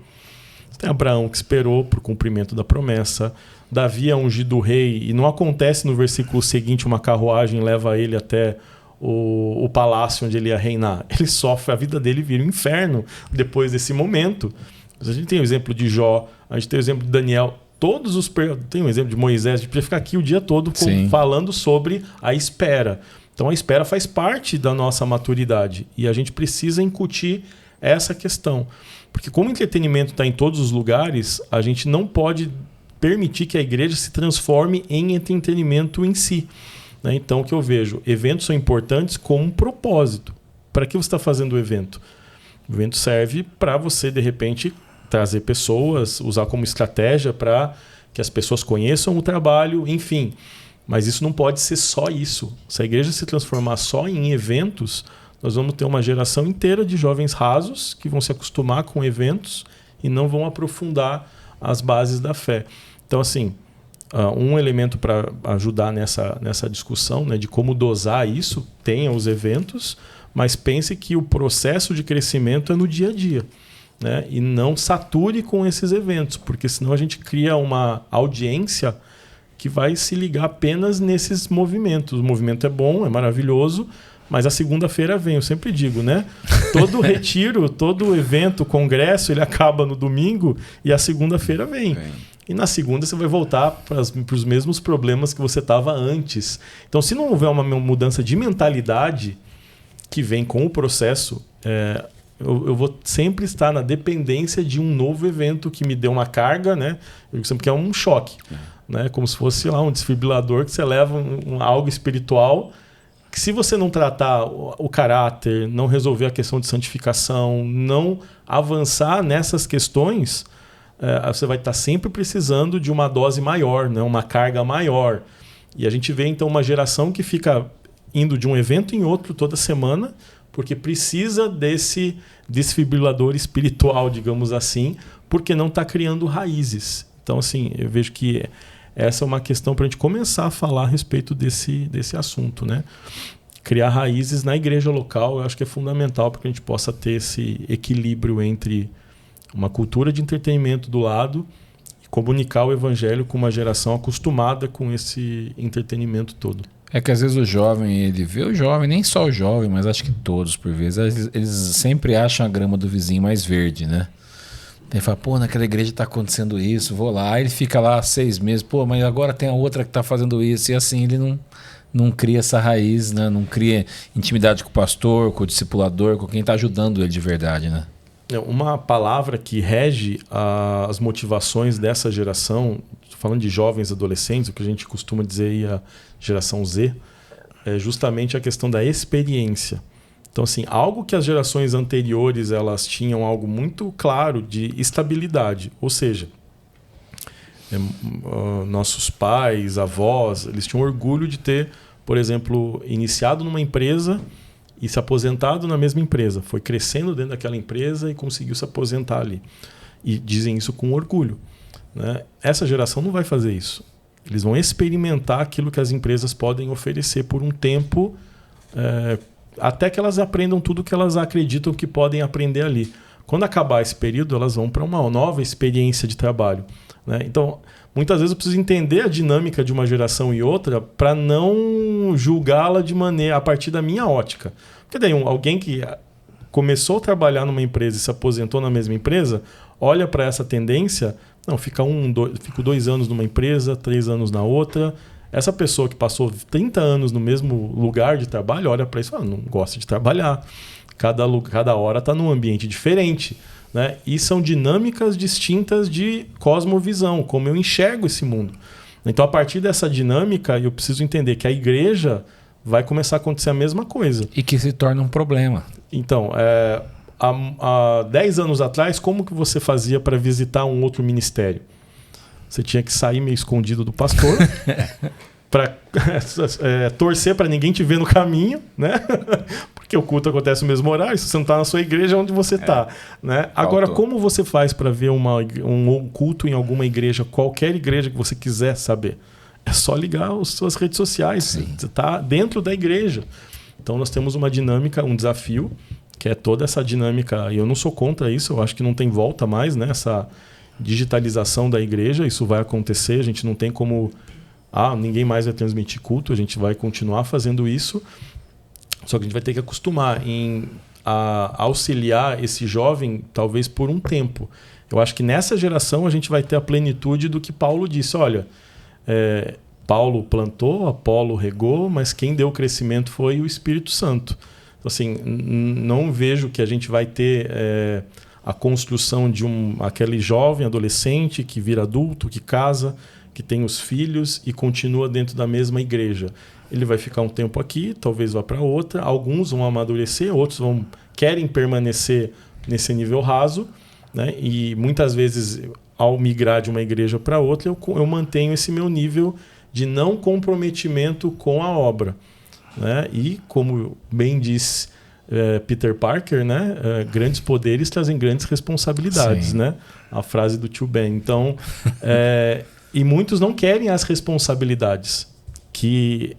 Tem Abraão que esperou para o cumprimento da promessa. Davi é ungido rei e não acontece no versículo seguinte uma carruagem leva ele até o palácio onde ele ia reinar. Ele sofre, a vida dele vira um inferno depois desse momento. A gente tem o exemplo de Jó, a gente tem o exemplo de Daniel. Tem um exemplo de Moisés, a gente podia ficar aqui o dia todo falando sobre a espera. Então a espera faz parte da nossa maturidade e a gente precisa incutir essa questão. Porque como o entretenimento está em todos os lugares, a gente não pode permitir que a igreja se transforme em entretenimento em si. Né? Então o que eu vejo, eventos são importantes com um propósito. Para que você está fazendo o evento? O evento serve para você, de repente, trazer pessoas, usar como estratégia para que as pessoas conheçam o trabalho, enfim. Mas isso não pode ser só isso. Se a igreja se transformar só em eventos, nós vamos ter uma geração inteira de jovens rasos que vão se acostumar com eventos e não vão aprofundar as bases da fé. Então, assim, um elemento para ajudar nessa discussão, né, de como dosar isso, tenha os eventos, mas pense que o processo de crescimento é no dia a dia. Né? E não sature com esses eventos, porque senão a gente cria uma audiência que vai se ligar apenas nesses movimentos. O movimento é bom, é maravilhoso, mas a segunda-feira vem, eu sempre digo, né? Todo retiro, todo evento, congresso, ele acaba no domingo e a segunda-feira vem. E na segunda você vai voltar para os mesmos problemas que você estava antes. Então, se não houver uma mudança de mentalidade que vem com o processo, eu vou sempre estar na dependência de um novo evento que me dê uma carga, né? Eu sempre que é um choque. Né? Como se fosse lá um desfibrilador que você leva algo espiritual que, se você não tratar o caráter, não resolver a questão de santificação, não avançar nessas questões, você vai estar sempre precisando de uma dose maior, né? Uma carga maior. E a gente vê então uma geração que fica indo de um evento em outro toda semana porque precisa desse desfibrilador espiritual, digamos assim, porque não está criando raízes. Então, assim, eu vejo que essa é uma questão para a gente começar a falar a respeito desse assunto, né? Criar raízes na igreja local, eu acho que é fundamental para que a gente possa ter esse equilíbrio entre uma cultura de entretenimento do lado e comunicar o evangelho com uma geração acostumada com esse entretenimento todo. É que às vezes o jovem, ele vê o jovem, nem só o jovem, mas acho que todos, por vezes, eles sempre acham a grama do vizinho mais verde, né? Ele fala, pô, naquela igreja está acontecendo isso, vou lá. Aí ele fica lá 6 meses, pô, mas agora tem a outra que está fazendo isso. E assim, ele não cria essa raiz, né? Não cria intimidade com o pastor, com o discipulador, com quem está ajudando ele de verdade, né? Uma palavra que rege as motivações dessa geração, falando de jovens adolescentes, o que a gente costuma dizer aí a geração Z, é justamente a questão da experiência. Então, assim, algo que as gerações anteriores elas tinham algo muito claro de estabilidade. Ou seja, nossos pais, avós, eles tinham orgulho de ter, por exemplo, iniciado numa empresa e se aposentado na mesma empresa. Foi crescendo dentro daquela empresa e conseguiu se aposentar ali. E dizem isso com orgulho. Né? Essa geração não vai fazer isso. Eles vão experimentar aquilo que as empresas podem oferecer por um tempo, até que elas aprendam tudo que elas acreditam que podem aprender ali. Quando acabar esse período, elas vão para uma nova experiência de trabalho. Né? Então, muitas vezes eu preciso entender a dinâmica de uma geração e outra para não julgá-la a partir da minha ótica. Porque daí alguém que começou a trabalhar numa empresa e se aposentou na mesma empresa, olha para essa tendência, fico 2 anos numa empresa, 3 anos na outra. Essa pessoa que passou 30 anos no mesmo lugar de trabalho, olha para isso e fala, não gosta de trabalhar. Cada hora está num ambiente diferente. Né? E são dinâmicas distintas de cosmovisão, como eu enxergo esse mundo. Então, a partir dessa dinâmica, eu preciso entender que a igreja vai começar a acontecer a mesma coisa. E que se torna um problema. Então, há 10 anos atrás, como que você fazia para visitar um outro ministério? Você tinha que sair meio escondido do pastor para torcer para ninguém te ver no caminho, né? Porque o culto acontece no mesmo horário, se você não está na sua igreja, onde você está. Né? Agora, como você faz para ver um culto em alguma igreja, qualquer igreja que você quiser saber? É só ligar as suas redes sociais. Sim. Você está dentro da igreja. Então, nós temos uma dinâmica, um desafio, que é toda essa dinâmica, e eu não sou contra isso, eu acho que não tem volta mais, né? Essa digitalização da igreja, isso vai acontecer, a gente não tem como... ninguém mais vai transmitir culto, a gente vai continuar fazendo isso, só que a gente vai ter que acostumar a auxiliar esse jovem, talvez por um tempo. Eu acho que nessa geração a gente vai ter a plenitude do que Paulo disse. Olha, Paulo plantou, Apolo regou, mas quem deu o crescimento foi o Espírito Santo. Então, assim, não vejo que a gente vai ter a construção de aquele jovem adolescente que vira adulto, que casa, que tem os filhos e continua dentro da mesma igreja. Ele vai ficar um tempo aqui, talvez vá para outra, alguns vão amadurecer, outros querem permanecer nesse nível raso, né? E muitas vezes, ao migrar de uma igreja para outra, eu mantenho esse meu nível de não comprometimento com a obra. Né? E, como bem disse Peter Parker, né? Grandes poderes trazem grandes responsabilidades, Sim. né? A frase do tio Ben. Então, e muitos não querem as responsabilidades que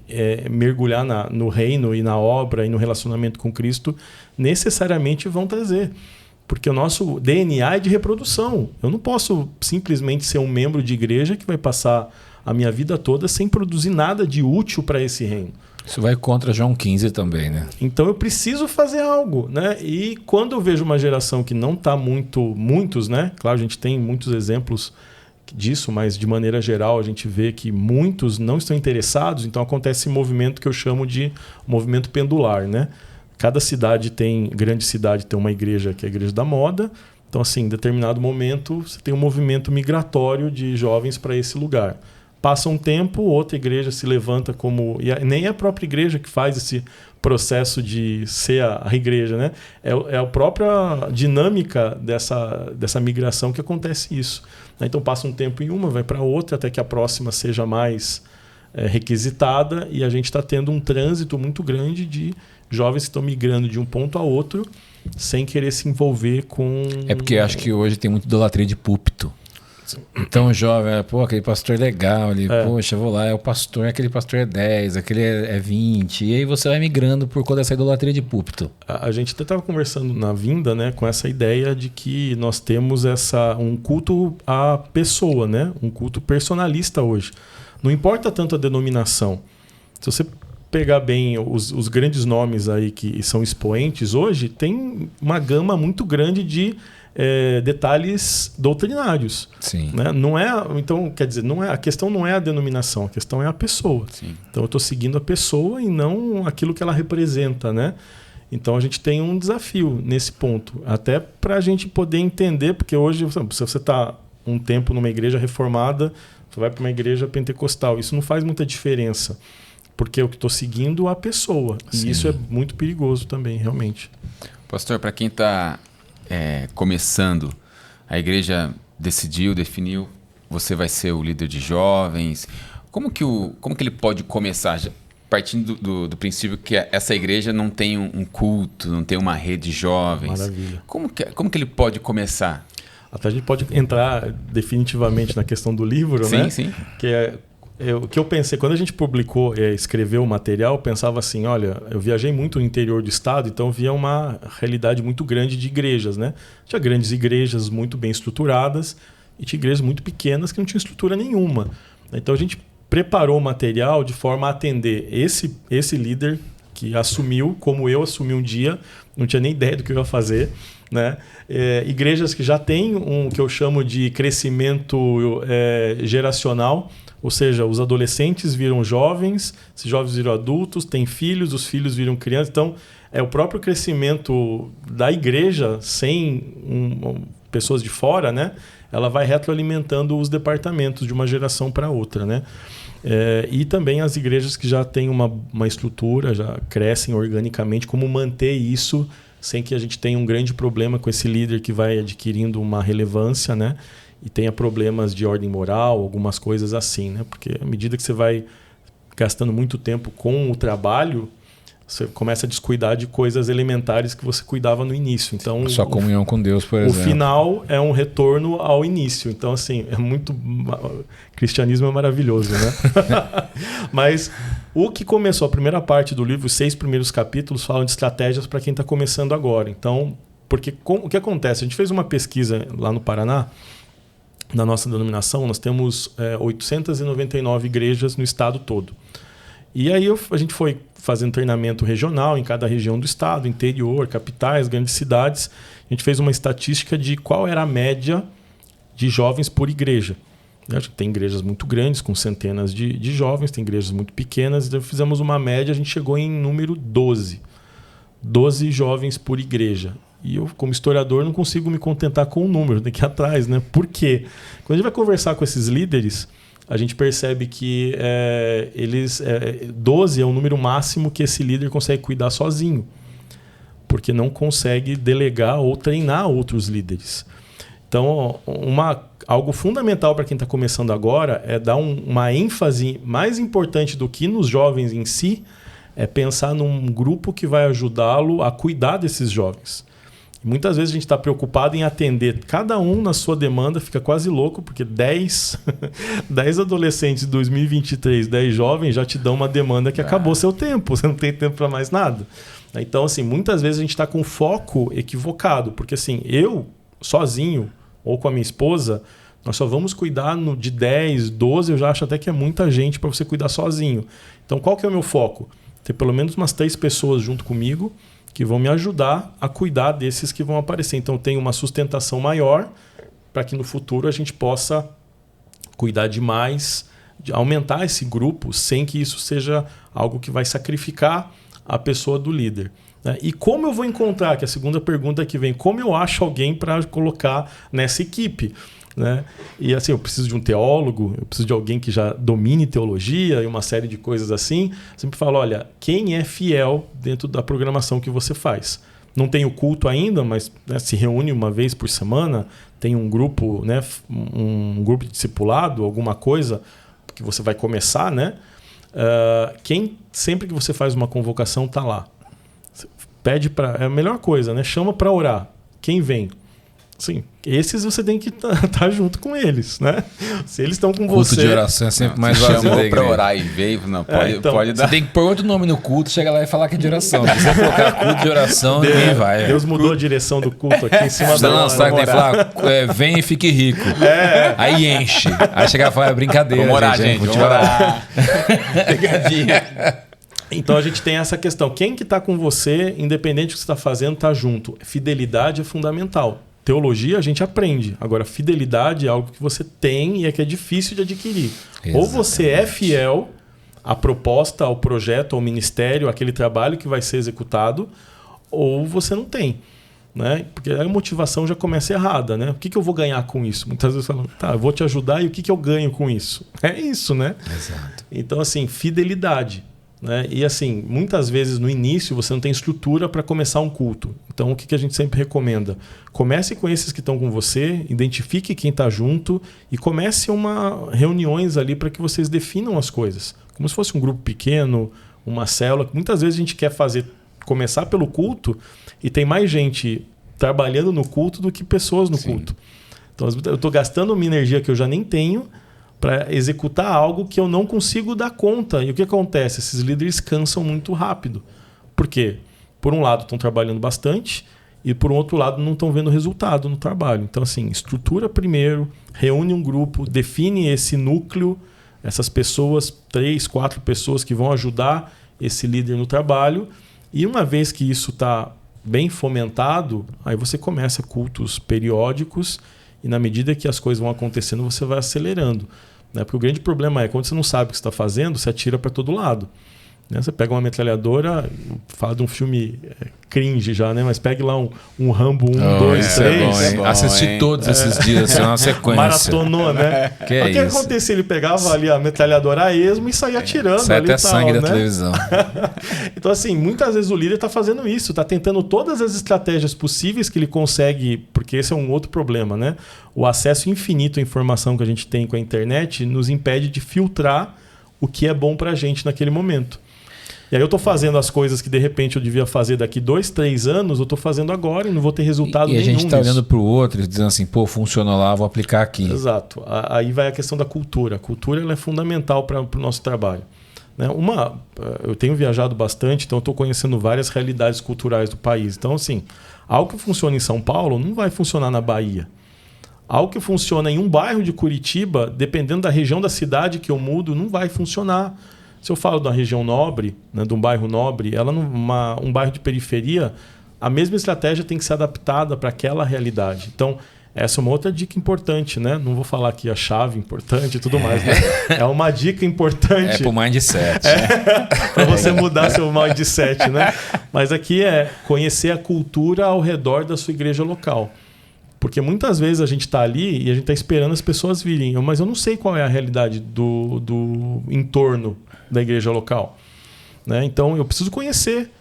mergulhar no reino e na obra e no relacionamento com Cristo necessariamente vão trazer. Porque o nosso DNA é de reprodução. Eu não posso simplesmente ser um membro de igreja que vai passar a minha vida toda sem produzir nada de útil para esse reino. Isso vai contra João 15 também, né? Então eu preciso fazer algo, né? E quando eu vejo uma geração que não está muitos, né? Claro, a gente tem muitos exemplos disso, mas de maneira geral a gente vê que muitos não estão interessados, então acontece esse movimento que eu chamo de movimento pendular, né? Cada grande cidade tem uma igreja que é a igreja da moda, então assim, em determinado momento você tem um movimento migratório de jovens para esse lugar. Passa um tempo, outra igreja se levanta como... E nem é a própria igreja que faz esse processo de ser a igreja, né? É a própria dinâmica dessa migração que acontece isso. Então passa um tempo em uma, vai para outra, até que a próxima seja mais requisitada, e a gente está tendo um trânsito muito grande de jovens que estão migrando de um ponto a outro sem querer se envolver com... É porque eu acho que hoje tem muita idolatria de púlpito. Então o jovem, aquele pastor é legal, poxa, vou lá, é o pastor, aquele pastor é 10, aquele é 20, e aí você vai migrando por conta dessa idolatria de púlpito. A gente até estava conversando na vinda, né, com essa ideia de que nós temos um culto à pessoa, né, um culto personalista hoje. Não importa tanto a denominação. Se você pegar bem os grandes nomes aí que são expoentes hoje, tem uma gama muito grande de detalhes doutrinários. Sim. Né? Então, quer dizer, a questão não é a denominação, a questão é a pessoa. Sim. Então eu estou seguindo a pessoa e não aquilo que ela representa, né? Então a gente tem um desafio nesse ponto, até para a gente poder entender, porque hoje, se você está um tempo numa igreja reformada, você vai para uma igreja pentecostal, isso não faz muita diferença, porque eu estou seguindo a pessoa. Sim. E isso é muito perigoso também, realmente. Pastor, para quem está começando, a igreja definiu, você vai ser o líder de jovens. Como que ele pode começar, partindo do princípio que essa igreja não tem um culto, não tem uma rede de jovens? Maravilha. Como que ele pode começar? Até a gente pode entrar definitivamente na questão do livro, sim, né? Sim. O que eu pensei, quando a gente publicou, escreveu o material, eu pensava assim, olha, eu viajei muito no interior do estado, então via uma realidade muito grande de igrejas, né? Tinha grandes igrejas muito bem estruturadas e tinha igrejas muito pequenas que não tinham estrutura nenhuma. Então a gente preparou o material de forma a atender esse líder que assumiu, como eu assumi um dia, não tinha nem ideia do que eu ia fazer, né? Igrejas que já têm um que eu chamo de crescimento geracional, ou seja, os adolescentes viram jovens, esses jovens viram adultos, têm filhos, os filhos viram crianças. Então, o próprio crescimento da igreja, sem pessoas de fora, né? Ela vai retroalimentando os departamentos de uma geração para outra, né? E também as igrejas que já têm uma estrutura, já crescem organicamente, como manter isso sem que a gente tenha um grande problema com esse líder que vai adquirindo uma relevância, né? E tenha problemas de ordem moral, algumas coisas assim, né? Porque à medida que você vai gastando muito tempo com o trabalho, você começa a descuidar de coisas elementares que você cuidava no início. Então, a sua comunhão com Deus, por exemplo. O final é um retorno ao início. Então, assim, cristianismo é maravilhoso, né? Mas o que começou, a primeira parte do livro, os 6 primeiros capítulos, falam de estratégias para quem está começando agora. Então, porque o que acontece? A gente fez uma pesquisa lá no Paraná. Na nossa denominação, nós temos 899 igrejas no estado todo. E aí a gente foi fazendo treinamento regional em cada região do estado, interior, capitais, grandes cidades. A gente fez uma estatística de qual era a média de jovens por igreja. Tem igrejas muito grandes, com centenas de jovens, tem igrejas muito pequenas. Então fizemos uma média, a gente chegou em número 12. 12 jovens por igreja. E eu, como historiador, não consigo me contentar com o número, tem que ir atrás, né? Por quê? Quando a gente vai conversar com esses líderes, a gente percebe que 12 é o número máximo que esse líder consegue cuidar sozinho, porque não consegue delegar ou treinar outros líderes. Então, algo fundamental para quem está começando agora é dar uma ênfase mais importante do que nos jovens em si, é pensar num grupo que vai ajudá-lo a cuidar desses jovens. Muitas vezes a gente está preocupado em atender cada um na sua demanda, fica quase louco, porque 10 adolescentes de 2023, 10 jovens já te dão uma demanda que acabou seu tempo, você não tem tempo para mais nada. Então, assim, muitas vezes a gente está com foco equivocado, porque assim, eu, sozinho, ou com a minha esposa, nós só vamos cuidar de 10, 12, eu já acho até que é muita gente para você cuidar sozinho. Então, qual que é o meu foco? Ter pelo menos umas 3 pessoas junto comigo, que vão me ajudar a cuidar desses que vão aparecer. Então, eu tenho uma sustentação maior para que no futuro a gente possa cuidar de mais, de aumentar esse grupo sem que isso seja algo que vai sacrificar a pessoa do líder. E como eu vou encontrar, que é a segunda pergunta que vem, como eu acho alguém para colocar nessa equipe? Né? E assim, eu preciso de um teólogo, eu preciso de alguém que já domine teologia e uma série de coisas assim. Eu sempre falo, olha, quem é fiel dentro da programação que você faz? Não tem o culto ainda, mas né, se reúne uma vez por semana, tem um grupo, né, um grupo de discipulado, alguma coisa que você vai começar, né? Quem sempre que você faz uma convocação está lá. Pede para, é a melhor coisa, né? Chama para orar. Quem vem? Sim, esses você tem que estar junto com eles, né? Se eles estão com culto você... Culto de oração é sempre mais vazio da igreja. Chamou para orar e veio, não, pode dar. Você tem que pôr outro nome no culto, chega lá e falar que é de oração. Se você colocar culto de oração, ninguém vai. Deus mudou a direção do culto aqui em cima da hora. Você tem que falar, vem e fique rico. Aí enche. Aí chega e fala, é brincadeira. Vamos orar, gente. Vamos orar. Pegadinha. Então a gente tem essa questão. Quem que está com você, independente do que você está fazendo, está junto. Fidelidade é fundamental. Teologia a gente aprende. Agora, fidelidade é algo que você tem e é que é difícil de adquirir. Exatamente. Ou você é fiel à proposta, ao projeto, ao ministério, àquele trabalho que vai ser executado, ou você não tem. Né? Porque a motivação já começa errada. Né? O que eu vou ganhar com isso? Muitas vezes falam, tá, eu vou te ajudar e o que eu ganho com isso? É isso, né? Exato. Então, assim, fidelidade. Né? E assim, muitas vezes no início você não tem estrutura para começar um culto. Então o que a gente sempre recomenda? Comece com esses que estão com você, identifique quem está junto e comece reuniões ali para que vocês definam as coisas. Como se fosse um grupo pequeno, uma célula. Muitas vezes a gente quer começar pelo culto e tem mais gente trabalhando no culto do que pessoas no culto. Então eu estou gastando uma energia que eu já nem tenho para executar algo que eu não consigo dar conta. E o que acontece? Esses líderes cansam muito rápido. Por quê? Por um lado, estão trabalhando bastante e, por um outro lado, não estão vendo resultado no trabalho. Então, assim, estrutura primeiro, reúne um grupo, define esse núcleo, essas pessoas, 3, 4 pessoas que vão ajudar esse líder no trabalho. E uma vez que isso está bem fomentado, aí você começa cultos periódicos e, na medida que as coisas vão acontecendo, você vai acelerando. Né? Porque o grande problema é quando você não sabe o que você está fazendo, você atira para todo lado. Né? Você pega uma metralhadora, fala de um filme cringe já, né? Mas pegue lá um Rambo 1, 2, 3. Assisti todos esses dias, assim, uma sequência. Maratonou, né? O que acontecia? Ele pegava ali a metralhadora a esmo e saía atirando. Sai até sangue da né? televisão. Então, assim, muitas vezes o líder está fazendo isso, está tentando todas as estratégias possíveis que ele consegue, porque esse é um outro problema, né? O acesso infinito à informação que a gente tem com a internet nos impede de filtrar o que é bom para a gente naquele momento. E aí eu estou fazendo as coisas que de repente eu devia fazer daqui 2, 3 anos, eu estou fazendo agora e não vou ter resultado nenhum. E a gente está olhando para o outro e dizendo assim, pô, funcionou lá, vou aplicar aqui. Exato. Aí vai a questão da cultura. A cultura ela é fundamental para o nosso trabalho. Né? Eu tenho viajado bastante, então eu estou conhecendo várias realidades culturais do país. Então, assim, algo que funciona em São Paulo não vai funcionar na Bahia. Algo que funciona em um bairro de Curitiba, dependendo da região da cidade que eu mudo, não vai funcionar. Se eu falo da região nobre, né, de um bairro nobre, um bairro de periferia, a mesma estratégia tem que ser adaptada para aquela realidade. Então, essa é uma outra dica importante, né? Não vou falar aqui a chave importante e tudo mais, né? É uma dica importante. É para o mindset. Para você mudar seu mindset, né? Mas aqui é conhecer a cultura ao redor da sua igreja local. Porque muitas vezes a gente está ali e a gente está esperando as pessoas virem. Mas eu não sei qual é a realidade do entorno da igreja local. Né? Então eu preciso conhecer.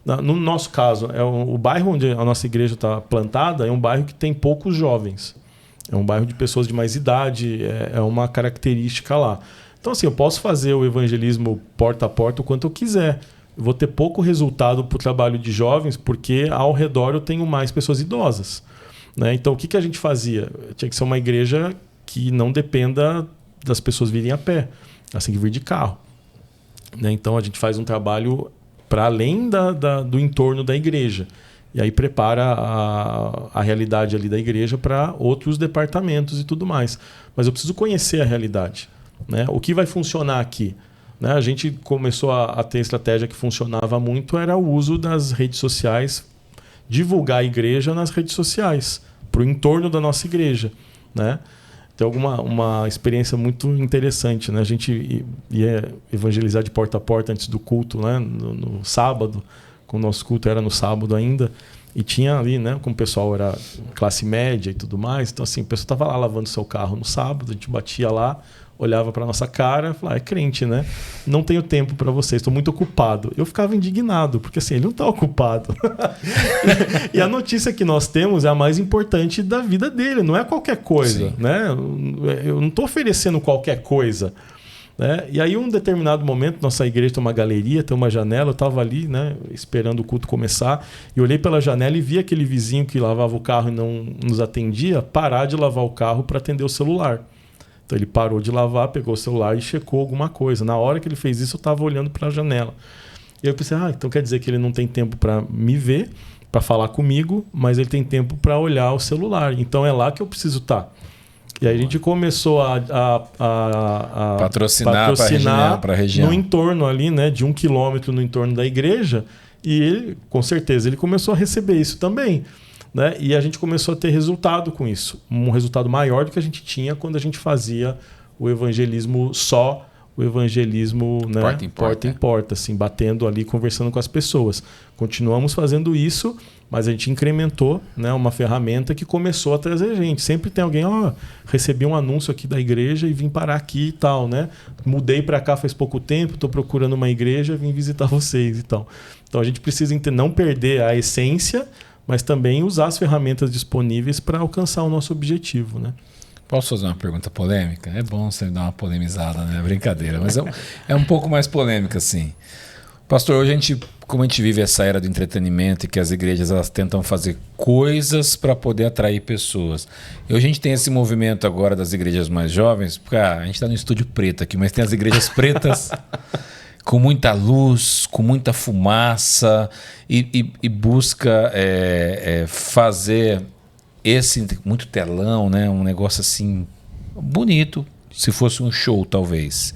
No nosso caso, o bairro onde a nossa igreja está plantada é um bairro que tem poucos jovens. É um bairro de pessoas de mais idade, é uma característica lá. Então, assim, eu posso fazer o evangelismo porta a porta o quanto eu quiser. vou ter pouco resultado para o trabalho de jovens, porque ao redor eu tenho mais pessoas idosas. Né? Então, o que a gente fazia? Tinha que ser uma igreja que não dependa das pessoas virem a pé, elas têm que vir de carro. Né? Então, a gente faz um trabalho para além do entorno da igreja. E aí prepara a realidade ali da igreja para outros departamentos e tudo mais. Mas eu preciso conhecer a realidade. Né? O que vai funcionar aqui? Né? A gente começou a ter estratégia que funcionava muito, era o uso das redes sociais, divulgar a igreja nas redes sociais, para o entorno da nossa igreja. Né? Tem uma experiência muito interessante. Né? A gente ia evangelizar de porta a porta antes do culto, né? no sábado, com o nosso culto era no sábado ainda, e tinha ali, né, como o pessoal era classe média e tudo mais, então assim, o pessoal estava lá lavando seu carro no sábado, a gente batia lá, olhava para nossa cara, falava, é crente, né? Não tenho tempo para vocês, estou muito ocupado. Eu ficava indignado, porque assim, ele não está ocupado. E a notícia que nós temos é a mais importante da vida dele, não é qualquer coisa, né? Eu não estou oferecendo qualquer coisa. Né? E aí, um determinado momento, nossa igreja tem uma galeria, tem uma janela, eu estava ali, né, esperando o culto começar, e olhei pela janela e vi aquele vizinho que lavava o carro e não nos atendia parar de lavar o carro para atender o celular. Então ele parou de lavar, pegou o celular e checou alguma coisa. Na hora que ele fez isso, eu estava olhando para a janela. E eu pensei, então quer dizer que ele não tem tempo para me ver, para falar comigo, mas ele tem tempo para olhar o celular. Então é lá que eu preciso estar. E aí a gente começou a patrocinar para a região. No entorno ali, né, de 1 quilômetro no entorno da igreja. E ele, com certeza, ele começou a receber isso também. Né? E a gente começou a ter resultado com isso. Um resultado maior do que a gente tinha quando a gente fazia o evangelismo o evangelismo, né, porta em porta, assim, batendo ali, conversando com as pessoas. Continuamos fazendo isso, mas a gente incrementou, né, uma ferramenta que começou a trazer gente. Sempre tem alguém, recebi um anúncio aqui da igreja e vim parar aqui e tal, né? Mudei para cá faz pouco tempo, estou procurando uma igreja, vim visitar vocês e tal. Então a gente precisa não perder a essência, mas também usar as ferramentas disponíveis para alcançar o nosso objetivo, né? Posso fazer uma pergunta polêmica? É bom você dar uma polemizada, né? Brincadeira, mas é um pouco mais polêmica, assim. Pastor, hoje como a gente vive essa era do entretenimento e que as igrejas elas tentam fazer coisas para poder atrair pessoas. E hoje a gente tem esse movimento agora das igrejas mais jovens, porque a gente está no estúdio preto aqui, mas tem as igrejas pretas com muita luz, com muita fumaça e busca fazer muito telão, né? Um negócio assim bonito, se fosse um show talvez.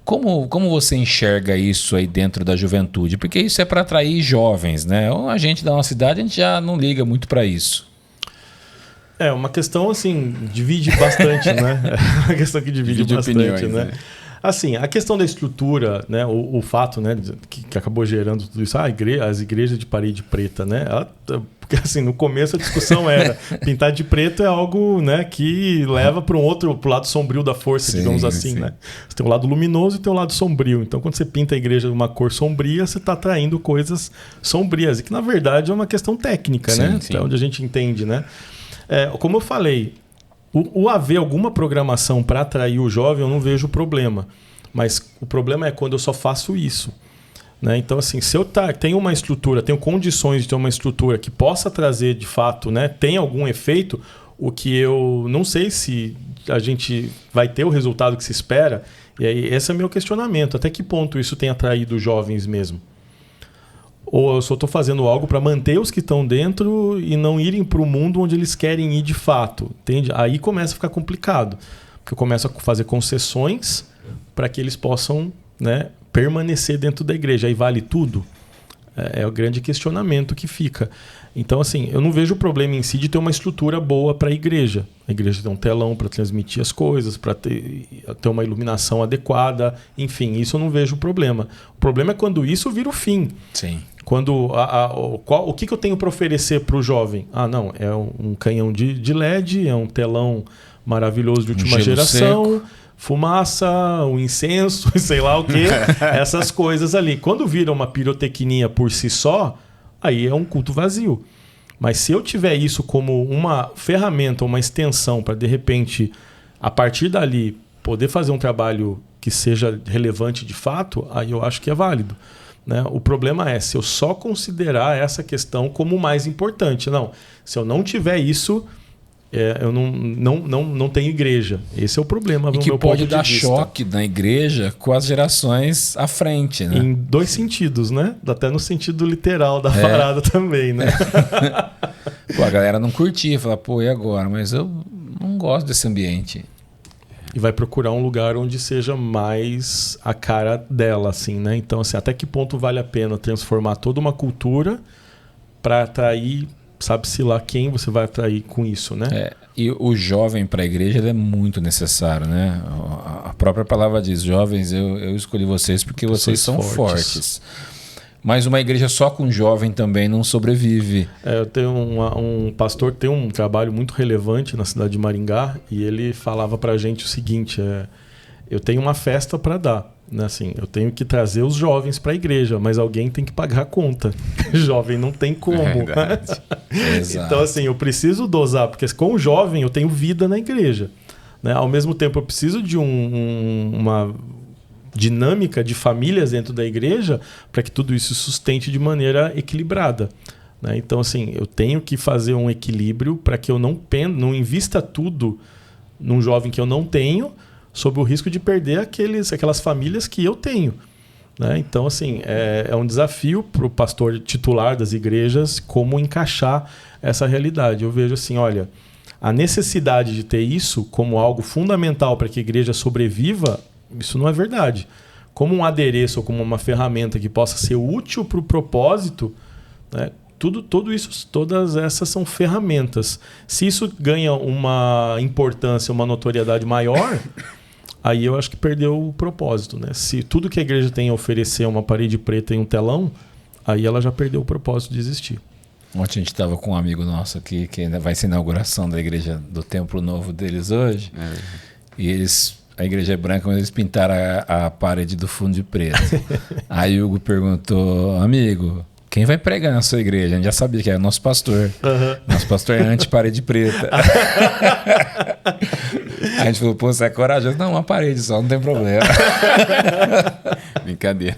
Como você enxerga isso aí dentro da juventude? Porque isso é para atrair jovens, né? A gente da nossa cidade, a gente já não liga muito para isso. É uma questão assim, divide bastante, né? É uma questão que divide bastante, opiniões, né? Assim, a questão da estrutura, né, o fato, né, que acabou gerando tudo isso, as igrejas de parede preta, né, porque assim, no começo a discussão era pintar de preto é algo, né, que leva para pro lado sombrio da força, digamos assim, né? Você tem o lado luminoso e tem o lado sombrio. Então, quando você pinta a igreja de uma cor sombria, você está atraindo coisas sombrias, e que na verdade é uma questão técnica, né? Até onde a gente entende, né? Como eu falei, o haver alguma programação para atrair o jovem, eu não vejo problema. Mas o problema é quando eu só faço isso. Né? Então, assim, se eu tenho uma estrutura, tenho condições de ter uma estrutura que possa trazer, de fato, né, tem algum efeito, o que eu não sei se a gente vai ter o resultado que se espera. E aí, esse é o meu questionamento. Até que ponto isso tem atraído os jovens mesmo? Ou eu só estou fazendo algo para manter os que estão dentro e não irem para o mundo onde eles querem ir de fato, entende? Aí começa a ficar complicado, porque eu começo a fazer concessões para que eles possam, né, permanecer dentro da igreja. Aí vale tudo? É o grande questionamento que fica. Então, assim, eu não vejo o problema em si de ter uma estrutura boa para a igreja. A igreja tem um telão para transmitir as coisas, para ter uma iluminação adequada. Enfim, isso eu não vejo o problema. O problema é quando isso vira o fim. Sim. Quando o que eu tenho para oferecer para o jovem? Não, é um canhão de LED, é um telão maravilhoso de última geração, seco, fumaça, um incenso, sei lá o quê, essas coisas ali. Quando vira uma pirotecnia por si só, aí é um culto vazio. Mas se eu tiver isso como uma ferramenta, uma extensão para, de repente, a partir dali, poder fazer um trabalho que seja relevante de fato, aí eu acho que é válido. Né? O problema é se eu só considerar essa questão como mais importante. Não, se eu não tiver isso, eu não tenho igreja. Esse é o problema. E que pode dar choque na igreja com as gerações à frente, né? Em dois sentidos, né? Até no sentido literal da parada também, né? Pô, a galera não curtia, fala, pô, e agora? Mas eu não gosto desse ambiente. E vai procurar um lugar onde seja mais a cara dela, assim, né? Então, assim, até que ponto vale a pena transformar toda uma cultura para atrair, sabe-se lá quem você vai atrair com isso, né? E o jovem para a igreja ele é muito necessário, né? A própria palavra diz, jovens, eu escolhi vocês porque vocês são fortes. Mas uma igreja só com jovem também não sobrevive. Eu tenho um pastor que tem um trabalho muito relevante na cidade de Maringá e ele falava pra gente o seguinte, eu tenho uma festa para dar, né? Assim, eu tenho que trazer os jovens para a igreja, mas alguém tem que pagar a conta. Jovem não tem como. Então, assim, eu preciso dosar, porque com o jovem eu tenho vida na igreja, né? Ao mesmo tempo, eu preciso de uma dinâmica de famílias dentro da igreja para que tudo isso sustente de maneira equilibrada, né? Então, assim, eu tenho que fazer um equilíbrio para que eu não invista tudo num jovem que eu não tenho, sob o risco de perder aquelas famílias que eu tenho, né? Então, assim, é um desafio para o pastor titular das igrejas como encaixar essa realidade. Eu vejo assim, olha, a necessidade de ter isso como algo fundamental para que a igreja sobreviva, isso não é verdade. Como um adereço ou como uma ferramenta que possa ser útil para o propósito, né? Tudo isso, todas essas são ferramentas. Se isso ganha uma importância, uma notoriedade maior, aí eu acho que perdeu o propósito, né? Se tudo que a igreja tem a oferecer é uma parede preta e um telão, aí ela já perdeu o propósito de existir. Ontem a gente estava com um amigo nosso aqui, que ainda vai ser a inauguração da igreja do Templo Novo deles hoje. E a igreja é branca, mas eles pintaram a parede do fundo de preto. Aí o Hugo perguntou, amigo, quem vai pregar na sua igreja? A gente já sabia que era nosso pastor. Nosso pastor é anti-parede preta. A gente falou, pô, você é corajoso? Não, uma parede só, não tem problema. Brincadeira.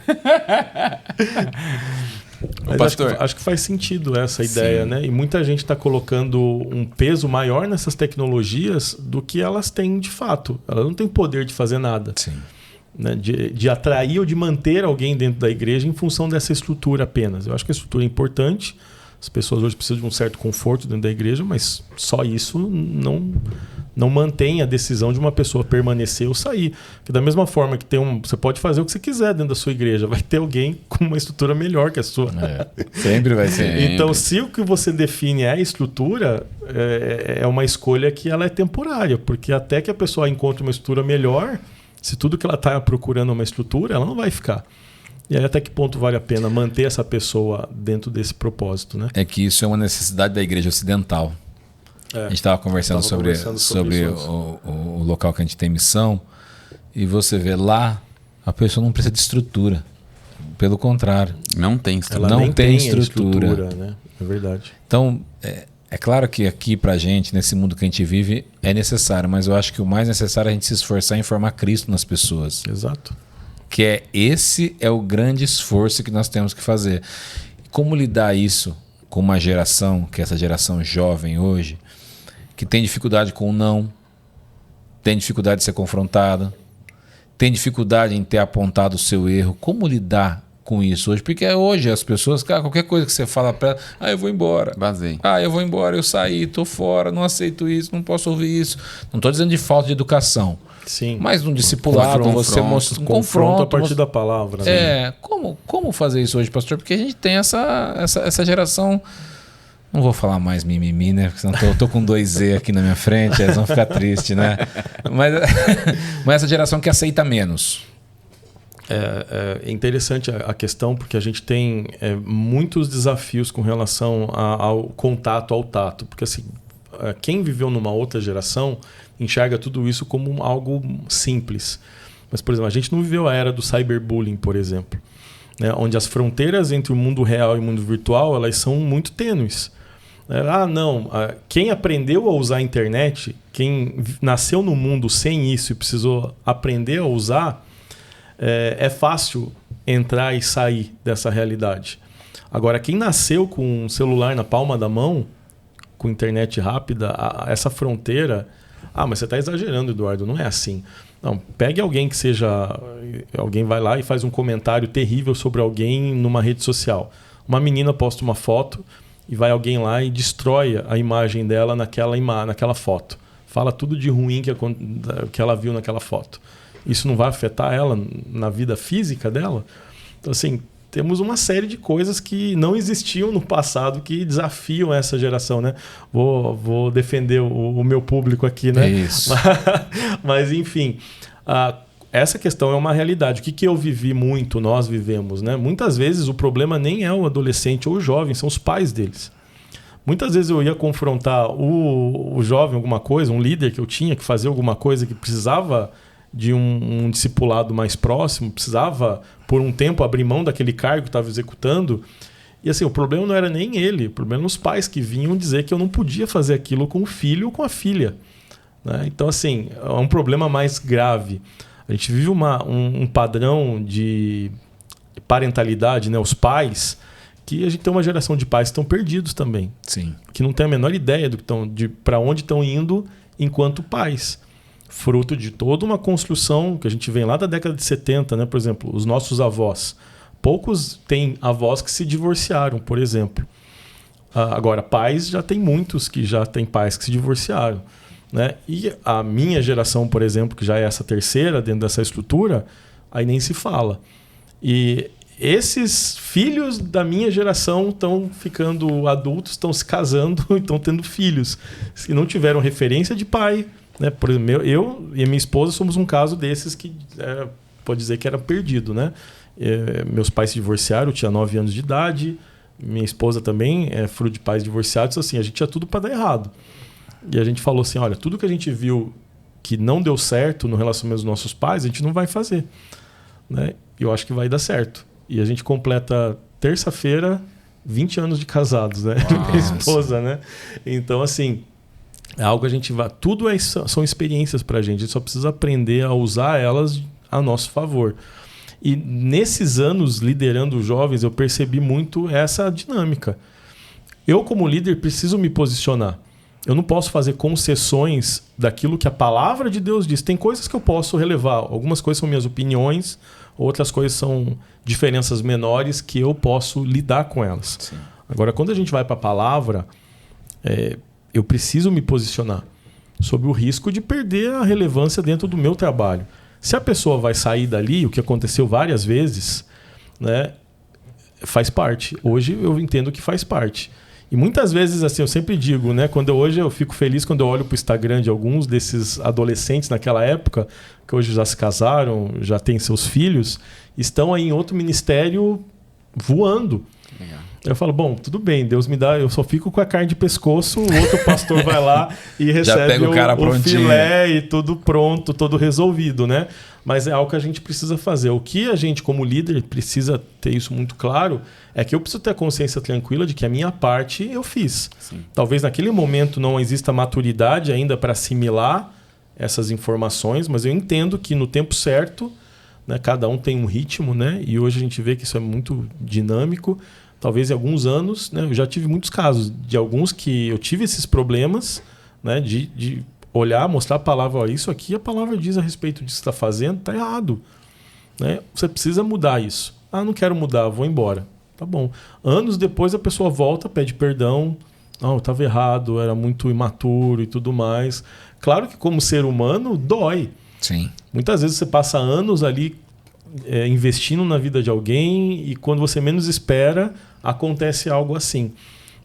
Mas pastor, acho que faz sentido essa ideia, né? E muita gente está colocando um peso maior nessas tecnologias do que elas têm de fato. Elas não têm poder de fazer nada. Sim. Né? De atrair ou de manter alguém dentro da igreja em função dessa estrutura apenas. Eu acho que a estrutura é importante. As pessoas hoje precisam de um certo conforto dentro da igreja, mas só isso não mantém a decisão de uma pessoa permanecer ou sair. Porque da mesma forma que você pode fazer o que você quiser dentro da sua igreja, vai ter alguém com uma estrutura melhor que a sua. Sempre vai ser. Então, se o que você define é a estrutura, é uma escolha que ela é temporária, porque até que a pessoa encontre uma estrutura melhor, se tudo que ela está procurando é uma estrutura, ela não vai ficar. E aí até que ponto vale a pena manter essa pessoa dentro desse propósito, né? É que isso é uma necessidade da igreja ocidental. A gente estava conversando sobre o local que a gente tem missão, e você vê lá, a pessoa não precisa de estrutura. Pelo contrário. Não tem estrutura. Ela não tem estrutura, né? É verdade. Então, é claro que aqui pra gente, nesse mundo que a gente vive, é necessário, mas eu acho que o mais necessário é a gente se esforçar em formar Cristo nas pessoas. Exato. Que esse é o grande esforço que nós temos que fazer. Como lidar isso com uma geração, que é essa geração jovem hoje, que tem dificuldade com o não, tem dificuldade de ser confrontada, tem dificuldade em ter apontado o seu erro. Como lidar com isso hoje? Porque hoje as pessoas, cara, qualquer coisa que você fala para ela, eu vou embora. Vazei. Eu vou embora, eu saí, tô fora, não aceito isso, não posso ouvir isso. Não estou dizendo de falta de educação. Sim. Mas um discipulado, você mostra um confronto a partir da palavra. Né? Como fazer isso hoje, pastor? Porque a gente tem essa geração. Não vou falar mais mimimi, né? Porque senão eu tô com 2Z aqui na minha frente, eles vão ficar tristes, né? Mas essa geração que aceita menos. É interessante a questão, porque a gente tem muitos desafios com relação ao contato, ao tato. Porque assim, quem viveu numa outra geração enxerga tudo isso como algo simples. Mas, por exemplo, a gente não viveu a era do cyberbullying, por exemplo, né? Onde as fronteiras entre o mundo real e o mundo virtual elas são muito tênues. Quem aprendeu a usar a internet, quem nasceu no mundo sem isso e precisou aprender a usar, é fácil entrar e sair dessa realidade. Agora, quem nasceu com um celular na palma da mão, com internet rápida, essa fronteira... mas você está exagerando, Eduardo, não é assim. Não, pegue alguém que seja... Alguém vai lá e faz um comentário terrível sobre alguém numa rede social. Uma menina posta uma foto e vai alguém lá e destrói a imagem dela naquela foto. Fala tudo de ruim que ela viu naquela foto. Isso não vai afetar ela na vida física dela? Então, assim, temos uma série de coisas que não existiam no passado que desafiam essa geração, né? Vou defender o meu público aqui, né? Isso. Mas enfim, essa questão é uma realidade. O que eu vivi muito, nós vivemos, né? Muitas vezes o problema nem é o adolescente ou o jovem, são os pais deles. Muitas vezes eu ia confrontar o jovem alguma coisa, um líder que eu tinha que fazer alguma coisa que precisava de um discipulado mais próximo, precisava, por um tempo, abrir mão daquele cargo que estava executando. E assim, o problema não era nem ele, o problema eram os pais que vinham dizer que eu não podia fazer aquilo com o filho ou com a filha. Né? Então, assim, é um problema mais grave. A gente vive um padrão de parentalidade, né? Os pais, que a gente tem uma geração de pais que estão perdidos também. Sim. Que não tem a menor ideia de para onde estão indo enquanto pais. Fruto de toda uma construção que a gente vem lá da década de 70, né? Por exemplo, os nossos avós. Poucos têm avós que se divorciaram, por exemplo. Agora, pais, já tem muitos que já têm pais que se divorciaram. Né? E a minha geração, por exemplo, que já é essa terceira dentro dessa estrutura, aí nem se fala. E esses filhos da minha geração estão ficando adultos, estão se casando, estão tendo filhos. Se não tiveram referência de pai... Né? Por exemplo, eu e a minha esposa somos um caso desses que pode dizer que era perdido. Né? Meus pais se divorciaram, eu tinha 9 anos de idade, minha esposa também é fruto de pais divorciados. Assim, a gente tinha tudo para dar errado. E a gente falou assim, olha, tudo que a gente viu que não deu certo no relacionamento dos nossos pais, a gente não vai fazer. Né? E eu acho que vai dar certo. E a gente completa terça-feira 20 anos de casados, né? Minha esposa, né? Então, assim... É algo que a gente vai... Tudo são experiências para a gente só precisa aprender a usar elas a nosso favor. E nesses anos liderando os jovens, eu percebi muito essa dinâmica. Eu, como líder, preciso me posicionar. Eu não posso fazer concessões daquilo que a palavra de Deus diz. Tem coisas que eu posso relevar. Algumas coisas são minhas opiniões, outras coisas são diferenças menores que eu posso lidar com elas. Sim. Agora, quando a gente vai para a palavra... eu preciso me posicionar sobre o risco de perder a relevância dentro do meu trabalho. Se a pessoa vai sair dali, o que aconteceu várias vezes, né, faz parte. Hoje eu entendo que faz parte. E muitas vezes, assim, eu sempre digo, né, hoje eu fico feliz quando eu olho para o Instagram de alguns desses adolescentes naquela época, que hoje já se casaram, já têm seus filhos, estão aí em outro ministério voando. Legal. Eu falo, bom, tudo bem, Deus me dá, eu só fico com a carne de pescoço, o outro pastor vai lá e recebe o filé e tudo pronto, tudo resolvido, né? Mas é algo que a gente precisa fazer. O que a gente, como líder, precisa ter isso muito claro é que eu preciso ter a consciência tranquila de que a minha parte eu fiz. Sim. Talvez naquele momento não exista maturidade ainda para assimilar essas informações, mas eu entendo que no tempo certo, né, cada um tem um ritmo, né? E hoje a gente vê que isso é muito dinâmico. Talvez em alguns anos, né, eu já tive muitos casos de alguns que eu tive esses problemas, né, de olhar, mostrar a palavra, olha, isso aqui a palavra diz a respeito disso que você está fazendo, está errado. Né? Você precisa mudar isso. Não quero mudar, vou embora. Tá bom. Anos depois a pessoa volta, pede perdão. Não, eu estava errado, era muito imaturo e tudo mais. Claro que como ser humano, dói. Sim. Muitas vezes você passa anos ali investindo na vida de alguém e quando você menos espera, acontece algo assim.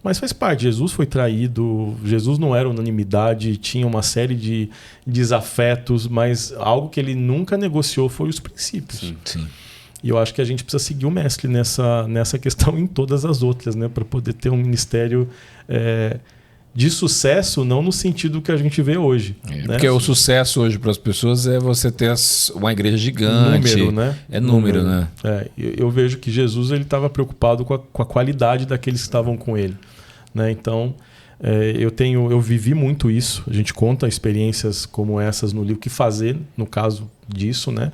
Mas faz parte. Jesus foi traído, Jesus não era unanimidade, tinha uma série de desafetos, mas algo que ele nunca negociou foi os princípios. Sim, sim. E eu acho que a gente precisa seguir o mestre nessa questão em todas as outras, né? Para poder ter um ministério de sucesso, não no sentido que a gente vê hoje. Né? Porque o sucesso hoje para as pessoas é você ter uma igreja gigante. Número, né? É número, né? Eu vejo que Jesus estava preocupado com a qualidade daqueles que estavam com ele. Né? Então, eu vivi muito isso. A gente conta experiências como essas no livro, o que fazer no caso disso, né?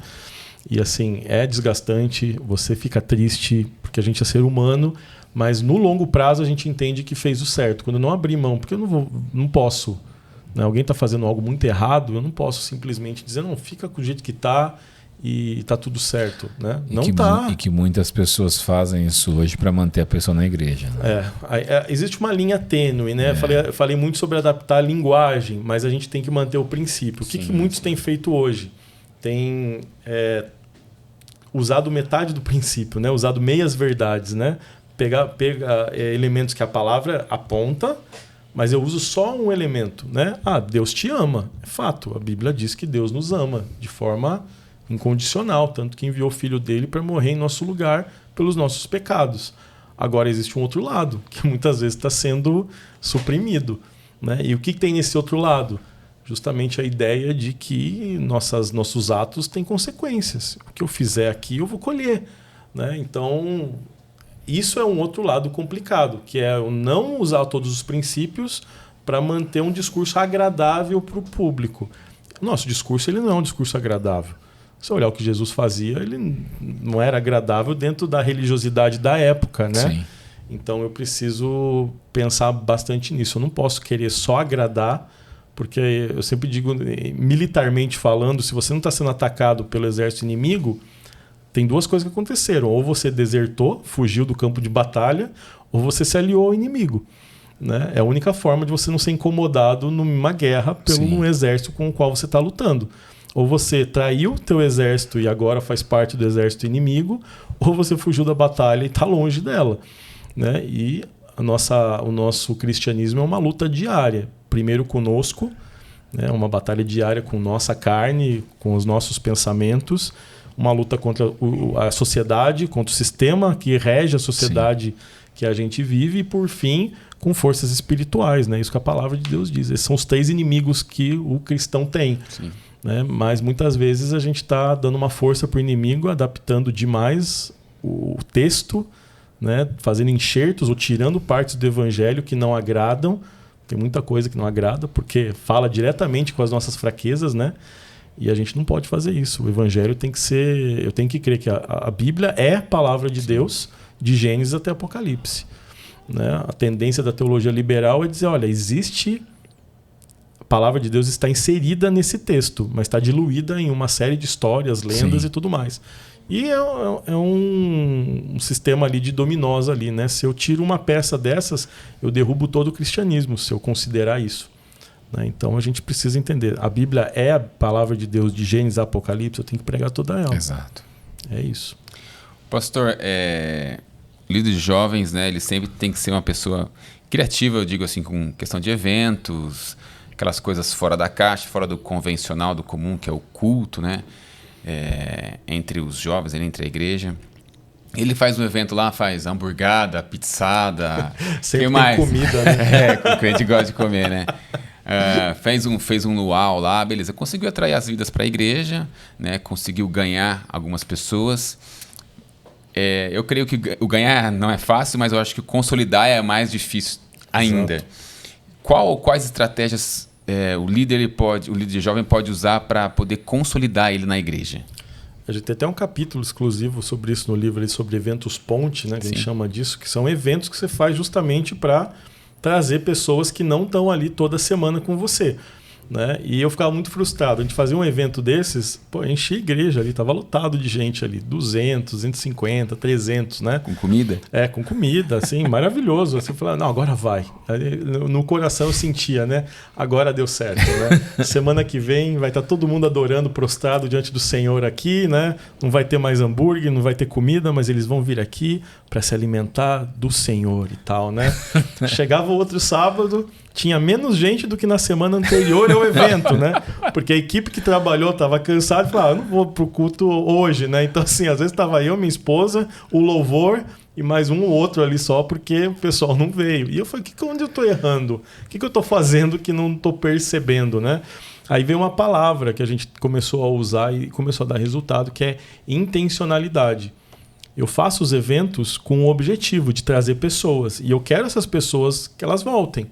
E assim, é desgastante, você fica triste, porque a gente é ser humano, mas no longo prazo a gente entende que fez o certo. Quando eu não abrir mão, porque eu não posso, né? Alguém está fazendo algo muito errado, eu não posso simplesmente dizer, não, fica com o jeito que está e está tudo certo. Né? E que muitas pessoas fazem isso hoje para manter a pessoa na igreja. Né? Existe uma linha tênue, né? Eu falei muito sobre adaptar a linguagem, mas a gente tem que manter o princípio. O que muitos têm feito hoje? Tem usado metade do princípio, né? Usado meias verdades, né? Pega elementos que a palavra aponta, mas eu uso só um elemento, né? Deus te ama. É fato, a Bíblia diz que Deus nos ama de forma incondicional, tanto que enviou o Filho dele para morrer em nosso lugar pelos nossos pecados. Agora existe um outro lado, que muitas vezes está sendo suprimido, né? E o que tem nesse outro lado? Justamente a ideia de que nossos atos têm consequências. O que eu fizer aqui, eu vou colher, né? Então, isso é um outro lado complicado, que é o não usar todos os princípios para manter um discurso agradável para o público. Nosso discurso ele não é um discurso agradável. Se olhar o que Jesus fazia, ele não era agradável dentro da religiosidade da época, né? Sim. Então eu preciso pensar bastante nisso. Eu não posso querer só agradar, porque eu sempre digo, militarmente falando, se você não está sendo atacado pelo exército inimigo, tem duas coisas que aconteceram. Ou você desertou, fugiu do campo de batalha, ou você se aliou ao inimigo. Né? É a única forma de você não ser incomodado numa guerra pelo exército com o qual você está lutando. Ou você traiu teu exército e agora faz parte do exército inimigo, ou você fugiu da batalha e está longe dela. Né? E o nosso cristianismo é uma luta diária. Primeiro conosco, né? Uma batalha diária com nossa carne, com os nossos pensamentos, uma luta contra a sociedade, contra o sistema que rege a sociedade que a gente vive e, por fim, com forças espirituais. Né? Isso que a palavra de Deus diz. Esses são os 3 inimigos que o cristão tem. Sim. Né? Mas muitas vezes a gente está dando uma força para o inimigo, adaptando demais o texto, né? Fazendo enxertos ou tirando partes do evangelho que não agradam. Tem muita coisa que não agrada, porque fala diretamente com as nossas fraquezas, né? E a gente não pode fazer isso. O evangelho tem que ser... Eu tenho que crer que a Bíblia é a palavra de Deus, de Gênesis até Apocalipse. Né? A tendência da teologia liberal é dizer, olha, existe... A palavra de Deus está inserida nesse texto, mas está diluída em uma série de histórias, lendas e tudo mais. E é um sistema ali de dominós ali, né? Se eu tiro uma peça dessas, eu derrubo todo o cristianismo, se eu considerar isso. Né? Então a gente precisa entender. A Bíblia é a palavra de Deus de Gênesis a Apocalipse, eu tenho que pregar toda ela. Exato. É isso. Pastor, líder de jovens, né? Ele sempre tem que ser uma pessoa criativa, eu digo assim, com questão de eventos, aquelas coisas fora da caixa, fora do convencional, do comum, que é o culto, né? Entre os jovens, entre a igreja. Ele faz um evento lá, faz hamburgada, pizzada. Sempre tem mais comida, né? O crente gosta de comer, né? Fez um luau lá, beleza. Conseguiu atrair as vidas para a igreja, né? Conseguiu ganhar algumas pessoas. Eu creio que o ganhar não é fácil, mas eu acho que o consolidar é mais difícil ainda. Exato. Quais estratégias o líder jovem pode usar para poder consolidar ele na igreja? A gente tem até um capítulo exclusivo sobre isso no livro, sobre eventos ponte, né, que a gente chama disso, que são eventos que você faz justamente para trazer pessoas que não estão ali toda semana com você. Né? E eu ficava muito frustrado. A gente fazia um evento desses, enchia a igreja ali, estava lotado de gente ali, 200, 250, 300, né? Com comida? Com comida, assim, maravilhoso. Assim, eu falava, não, agora vai. Aí, no coração eu sentia, né? Agora deu certo, né? Semana que vem vai estar todo mundo adorando, prostrado diante do Senhor aqui, né? Não vai ter mais hambúrguer, não vai ter comida, mas eles vão vir aqui para se alimentar do Senhor e tal, né? Chegava o outro sábado, tinha menos gente do que na semana anterior ao evento, né? Porque a equipe que trabalhou estava cansada e falava, eu não vou pro culto hoje, né? Então, assim, às vezes estava eu, minha esposa, o louvor e mais um ou outro ali só porque o pessoal não veio. E eu falei, onde eu estou errando? O que eu estou fazendo que não estou percebendo, né? Aí veio uma palavra que a gente começou a usar e começou a dar resultado, que é intencionalidade. Eu faço os eventos com o objetivo de trazer pessoas. E eu quero essas pessoas que elas voltem.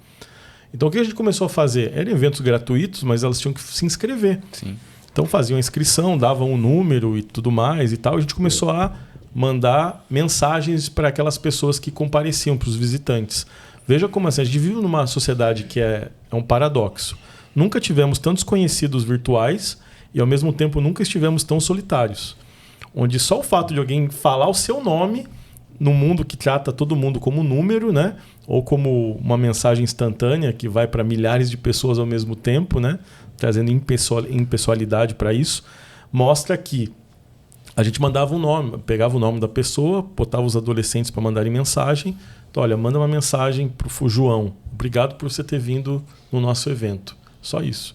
Então o que a gente começou a fazer? Eram eventos gratuitos, mas elas tinham que se inscrever. Sim. Então faziam a inscrição, davam um número e tudo mais e tal. A gente começou a mandar mensagens para aquelas pessoas que compareciam, para os visitantes. Veja como assim, a gente vive numa sociedade que é um paradoxo. Nunca tivemos tantos conhecidos virtuais e, ao mesmo tempo, nunca estivemos tão solitários. Onde só o fato de alguém falar o seu nome, num mundo que trata todo mundo como número, né? Ou como uma mensagem instantânea que vai para milhares de pessoas ao mesmo tempo, né? Trazendo impessoalidade para isso, mostra que a gente mandava um nome, pegava o nome da pessoa, botava os adolescentes para mandarem mensagem. Então, olha, manda uma mensagem para o João. Obrigado por você ter vindo no nosso evento. Só isso.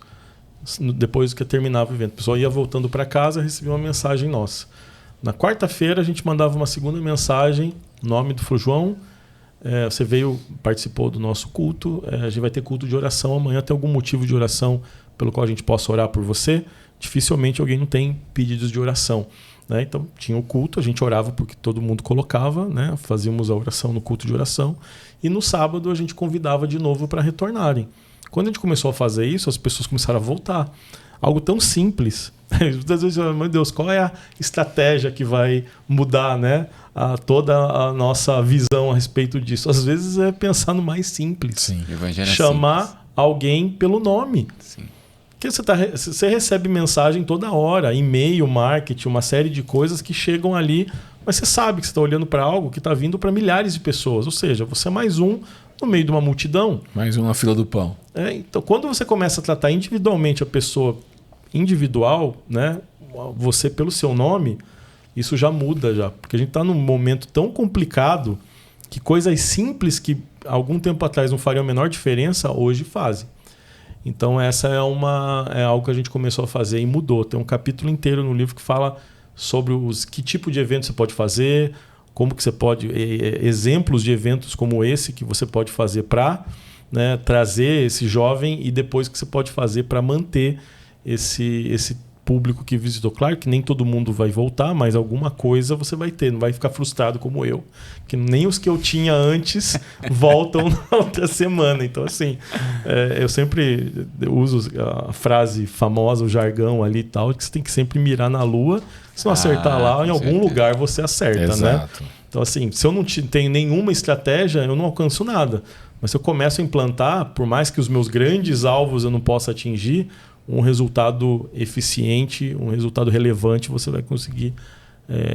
Depois que terminava o evento, a pessoa ia voltando para casa e recebia uma mensagem nossa. Na quarta-feira, a gente mandava uma segunda mensagem, nome do João. Você veio, participou do nosso culto. A gente vai ter culto de oração amanhã. Tem algum motivo de oração pelo qual a gente possa orar por você? Dificilmente alguém não tem pedidos de oração. Né? Então, tinha o culto, a gente orava porque todo mundo colocava, né? Fazíamos a oração no culto de oração. E no sábado, a gente convidava de novo para retornarem. Quando a gente começou a fazer isso, as pessoas começaram a voltar. Algo tão simples. Muitas vezes, meu Deus, qual é a estratégia que vai mudar, né, toda a nossa visão a respeito disso? Às vezes é pensar no mais simples. Sim. Chamar simples. Alguém pelo nome. Sim. Porque você recebe mensagem toda hora, e-mail, marketing, uma série de coisas que chegam ali, mas você sabe que você está olhando para algo que está vindo para milhares de pessoas. Ou seja, você é mais um no meio de uma multidão. Mais um na fila do pão. Então, quando você começa a tratar individualmente a pessoa individual, né, você pelo seu nome, isso já muda já. Porque a gente está num momento tão complicado que coisas simples que algum tempo atrás não fariam a menor diferença, hoje fazem. Então essa é algo que a gente começou a fazer e mudou. Tem um capítulo inteiro no livro que fala sobre que tipo de evento você pode fazer, como que você pode... exemplos de eventos como esse que você pode fazer para, né, trazer esse jovem e depois que você pode fazer para manter esse público que visitou. Claro que nem todo mundo vai voltar, mas alguma coisa você vai ter. Não vai ficar frustrado como eu. Que nem os que eu tinha antes voltam na outra semana. Então, assim, eu sempre uso a frase famosa, o jargão ali e tal, que você tem que sempre mirar na lua. Se não acertar lá, em algum lugar você acerta, Exato. né? Então, assim, se eu não tenho nenhuma estratégia, eu não alcanço nada. Mas se eu começo a implantar, por mais que os meus grandes alvos eu não possa atingir, um resultado eficiente, um resultado relevante você vai conseguir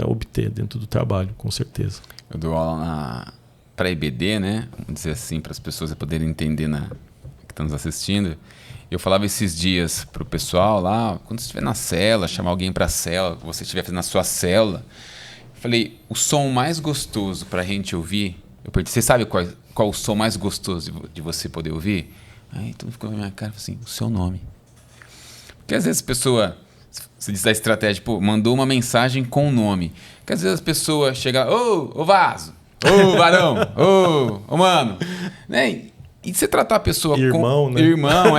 obter dentro do trabalho, com certeza. Eu dou aula para IBD, né? Vamos dizer assim, para as pessoas poderem entender que estão nos assistindo. Eu falava esses dias para o pessoal lá, quando você estiver na cela, chamar alguém para a cela, você estiver fazendo na sua cela, eu falei, o som mais gostoso para a gente ouvir, eu perguntei, você sabe qual o som mais gostoso de você poder ouvir? Aí todo mundo ficou na minha cara, assim, o seu nome. Porque às vezes a pessoa, se diz a estratégia, mandou uma mensagem com o nome. Porque às vezes a pessoa chega, ô Vaso, ô Varão, ô Mano. Né? E você tratar a pessoa irmão, com... né? Irmão,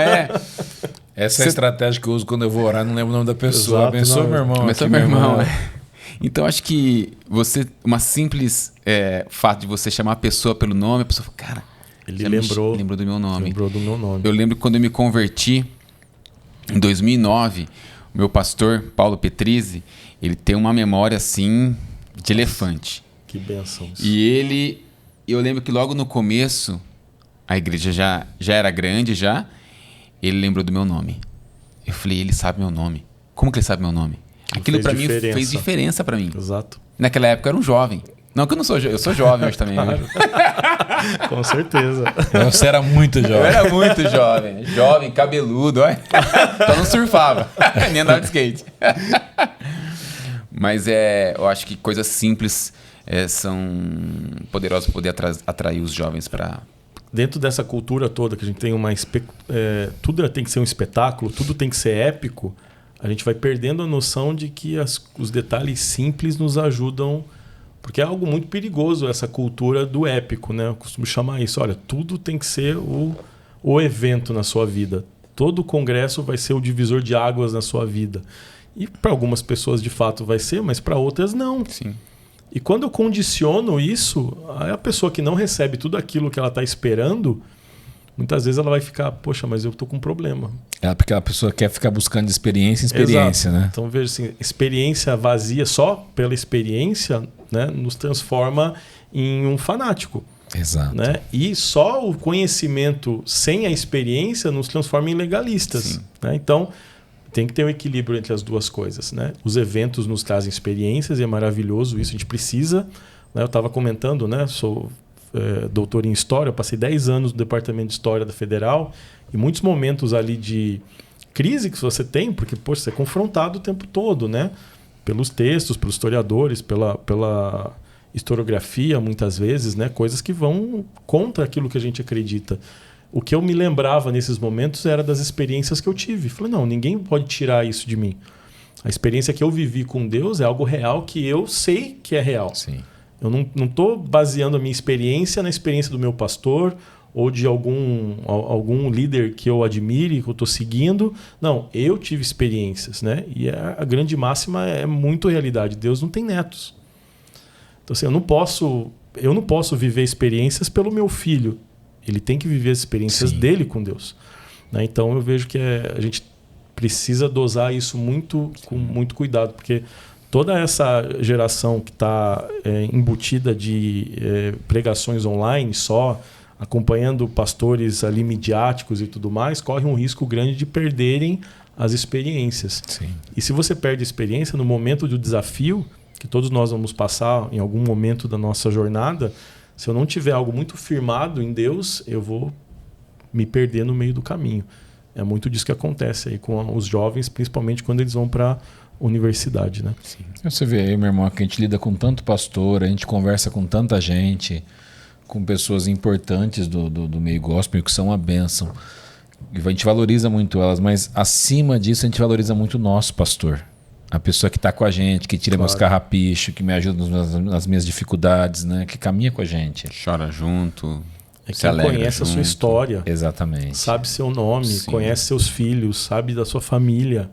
Essa é a estratégia que eu uso quando eu vou orar, não lembro o nome da pessoa. Exato, Abençoa meu irmão. Abençoa meu irmão. Então acho que uma simples fato de você chamar a pessoa pelo nome, a pessoa fala, cara, ele lembrou do meu nome. Lembrou do meu nome. Eu lembro que quando eu me converti, em 2009, o meu pastor, Paulo Petrizzi, ele tem uma memória assim de elefante. Que bênção. E eu lembro que logo no começo, a igreja já era grande já, ele lembrou do meu nome. Eu falei, ele sabe meu nome. Como que ele sabe meu nome? Aquilo para mim fez diferença para mim. Exato. Naquela época eu era um jovem. Não que eu não sou eu sou jovem hoje também. Com certeza. Você era muito jovem. Eu era muito jovem. Jovem, cabeludo. Olha. Só não surfava. Nem andava de skate. Mas eu acho que coisas simples são poderosas para poder atrair os jovens para... Dentro dessa cultura toda que a gente tem tudo tem que ser um espetáculo, tudo tem que ser épico, a gente vai perdendo a noção de que os detalhes simples nos ajudam. Porque é algo muito perigoso essa cultura do épico, né? Eu costumo chamar isso. Olha, tudo tem que ser o evento na sua vida. Todo congresso vai ser o divisor de águas na sua vida. E para algumas pessoas de fato vai ser, mas para outras não. Sim. E quando eu condiciono isso, a pessoa que não recebe tudo aquilo que ela está esperando muitas vezes ela vai ficar, poxa, mas eu tô com um problema. Porque a pessoa quer ficar buscando de experiência em experiência, Exato. né? Então, veja assim, experiência vazia só pela experiência, né, nos transforma em um fanático. Exato. Né? E só o conhecimento sem a experiência nos transforma em legalistas. Né? Então, tem que ter um equilíbrio entre as duas coisas. Né? Os eventos nos trazem experiências e é maravilhoso isso, a gente precisa. Né? Eu estava comentando, né? Sou doutor em História, eu passei 10 anos no Departamento de História da Federal e muitos momentos ali de crise que você tem, porque poxa, você é confrontado o tempo todo, né? Pelos textos, pelos historiadores, pela historiografia, muitas vezes, né? Coisas que vão contra aquilo que a gente acredita. O que eu me lembrava nesses momentos era das experiências que eu tive. Falei, não, ninguém pode tirar isso de mim. A experiência que eu vivi com Deus é algo real que eu sei que é real. Sim. Eu não estou baseando a minha experiência na experiência do meu pastor ou de algum líder que eu admire, que eu estou seguindo. Não, eu tive experiências, né? E a grande máxima é muito realidade. Deus não tem netos. Então, assim, eu não posso viver experiências pelo meu filho. Ele tem que viver as experiências dele com Deus. Né? Então, eu vejo que a gente precisa dosar isso com muito cuidado, porque toda essa geração que está embutida de pregações online só, acompanhando pastores ali midiáticos e tudo mais, corre um risco grande de perderem as experiências. Sim. E se você perde a experiência, no momento do desafio, que todos nós vamos passar em algum momento da nossa jornada, se eu não tiver algo muito firmado em Deus, eu vou me perder no meio do caminho. É muito disso que acontece aí com os jovens, principalmente quando eles vão para a universidade. Né? Sim. Você vê aí, meu irmão, que a gente lida com tanto pastor, a gente conversa com tanta gente, com pessoas importantes do meio gospel, que são uma bênção. E a gente valoriza muito elas, mas acima disso a gente valoriza muito o nosso pastor. A pessoa que está com a gente, que tira meus carrapichos, que me ajuda nas minhas dificuldades, né? Que caminha com a gente. Chora junto, se alegra conhece junto. A sua história. Exatamente. Sabe seu nome, conhece seus filhos, sabe da sua família.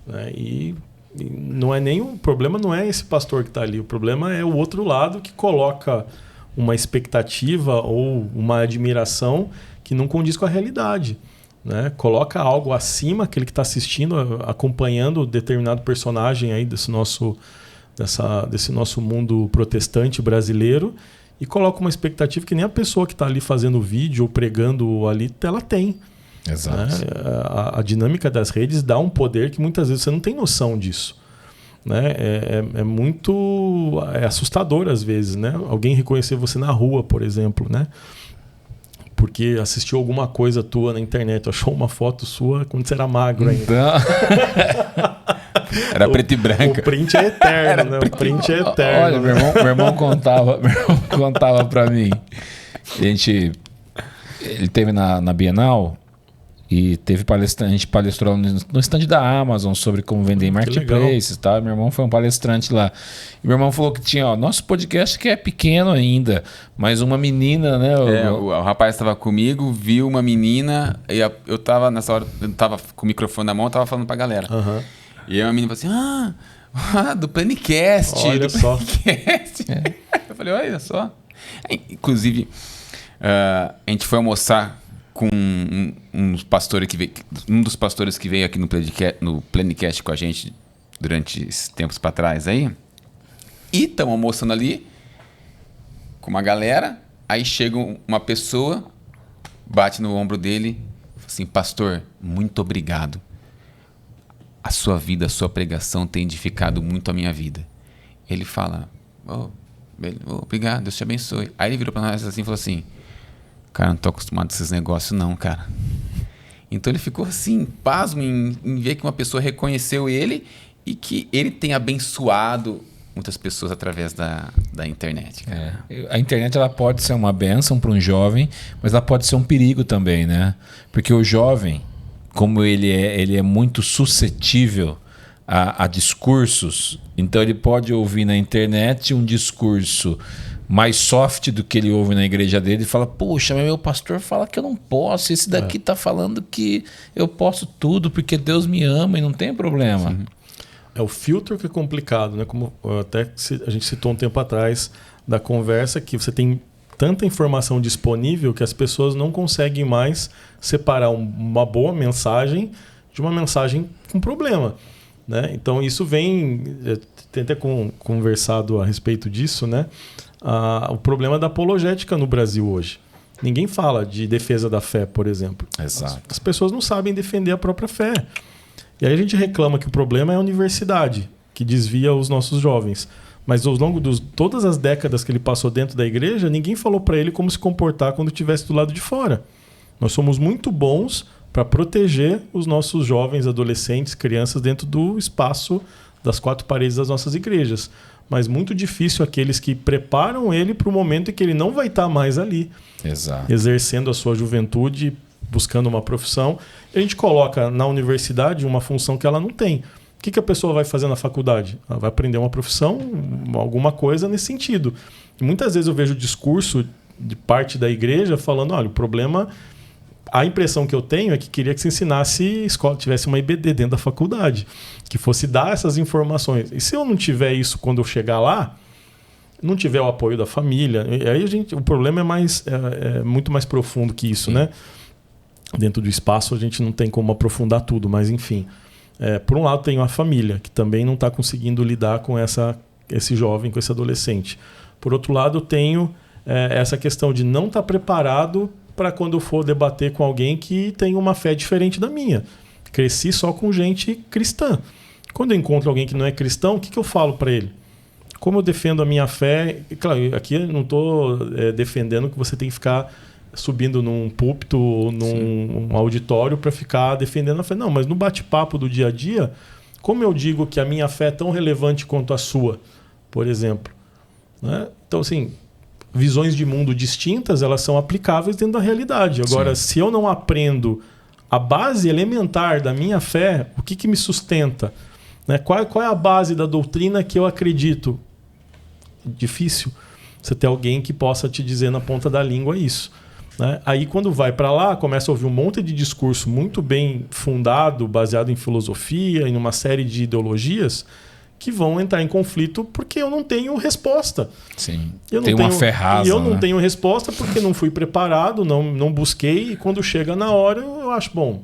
Né? E não é nem o problema não é esse pastor que está ali. O problema é o outro lado que coloca uma expectativa ou uma admiração que não condiz com a realidade. Né? Coloca algo acima, aquele que está assistindo, acompanhando determinado personagem aí desse nosso mundo protestante brasileiro e coloca uma expectativa que nem a pessoa que está ali fazendo o vídeo ou pregando ali, ela tem. Exato. Né? A dinâmica das redes dá um poder que muitas vezes você não tem noção disso. Né? É assustador às vezes, né? Alguém reconhecer você na rua, por exemplo, né? Porque assistiu alguma coisa tua na internet, achou uma foto sua quando você era magro ainda. Então... Era preto e branco. O print é eterno, né? O print é eterno. Olha, meu irmão contava pra mim. Ele teve na Bienal e a gente palestrou no stand da Amazon sobre como vender em marketplaces, tá? Meu irmão foi um palestrante lá. E meu irmão falou que tinha, nosso podcast que é pequeno ainda, mas uma menina, né? O rapaz estava comigo, viu uma menina, e eu tava nessa hora, eu tava com o microfone na mão, eu tava falando pra galera. Uhum. E aí a menina falou assim, do Planicast. Olha só. Eu falei, olha só. Inclusive, a gente foi almoçar com um dos pastores que veio aqui no Planicast com a gente durante esses tempos para trás aí. E estamos almoçando ali com uma galera. Aí chega uma pessoa, bate no ombro dele, assim, pastor, muito obrigado. A sua vida, a sua pregação tem edificado muito a minha vida. Ele fala, obrigado, Deus te abençoe. Aí ele virou para nós assim e falou assim, cara, não tô acostumado com esses negócios não, cara. Então ele ficou assim, pasmo em ver que uma pessoa reconheceu ele e que ele tem abençoado muitas pessoas através da internet. A internet ela pode ser uma bênção para um jovem, mas ela pode ser um perigo também, né? Porque o jovem, como ele é muito suscetível a discursos, então ele pode ouvir na internet um discurso mais soft do que ele ouve na igreja dele e fala, poxa, mas meu pastor fala que eu não posso, esse daqui tá falando que eu posso tudo porque Deus me ama e não tem problema. Sim. É o filtro que é complicado, né? Como até a gente citou um tempo atrás da conversa, que você tem tanta informação disponível que as pessoas não conseguem mais separar uma boa mensagem de uma mensagem com problema, né? Então isso vem, tem até conversado a respeito disso, né? O problema da apologética no Brasil hoje. Ninguém fala de defesa da fé, por exemplo. Exato. As pessoas não sabem defender a própria fé. E aí a gente reclama que o problema é a universidade, que desvia os nossos jovens. Mas ao longo de todas as décadas que ele passou dentro da igreja, ninguém falou para ele como se comportar quando estivesse do lado de fora. Nós somos muito bons para proteger os nossos jovens, adolescentes, crianças dentro do espaço das quatro paredes das nossas igrejas. Mas muito difícil aqueles que preparam ele para o momento em que ele não vai estar mais ali. Exato. Exercendo a sua juventude, buscando uma profissão. E a gente coloca na universidade uma função que ela não tem. O que a pessoa vai fazer na faculdade? Ela vai aprender uma profissão, alguma coisa nesse sentido. E muitas vezes eu vejo o discurso de parte da igreja falando, olha, o problema... A impressão que eu tenho é que queria que se ensinasse escola, tivesse uma IBD dentro da faculdade, que fosse dar essas informações. E se eu não tiver isso quando eu chegar lá, não tiver o apoio da família, aí o problema é muito mais profundo que isso, né? Dentro do espaço a gente não tem como aprofundar tudo, mas enfim. Por um lado, tenho a família, que também não está conseguindo lidar com esse jovem, com esse adolescente. Por outro lado, tenho essa questão de não estar preparado para quando eu for debater com alguém que tem uma fé diferente da minha. Cresci só com gente cristã. Quando eu encontro alguém que não é cristão, o que eu falo para ele? Como eu defendo a minha fé? Claro, aqui eu não estou defendendo que você tem que ficar subindo num púlpito, num auditório para ficar defendendo a fé. Não, mas no bate-papo do dia a dia, como eu digo que a minha fé é tão relevante quanto a sua, por exemplo, né? Então, assim, visões de mundo distintas, elas são aplicáveis dentro da realidade. Agora, se eu não aprendo a base elementar da minha fé, o que me sustenta? Né? Qual é a base da doutrina que eu acredito? Difícil você ter alguém que possa te dizer na ponta da língua isso. Né? Aí, quando vai para lá, começa a ouvir um monte de discurso muito bem fundado, baseado em filosofia, em uma série de ideologias, que vão entrar em conflito porque eu não tenho resposta. Sim. Tem uma fé rasa. E eu não tenho resposta porque não fui preparado, não busquei. E quando chega na hora, eu acho, bom,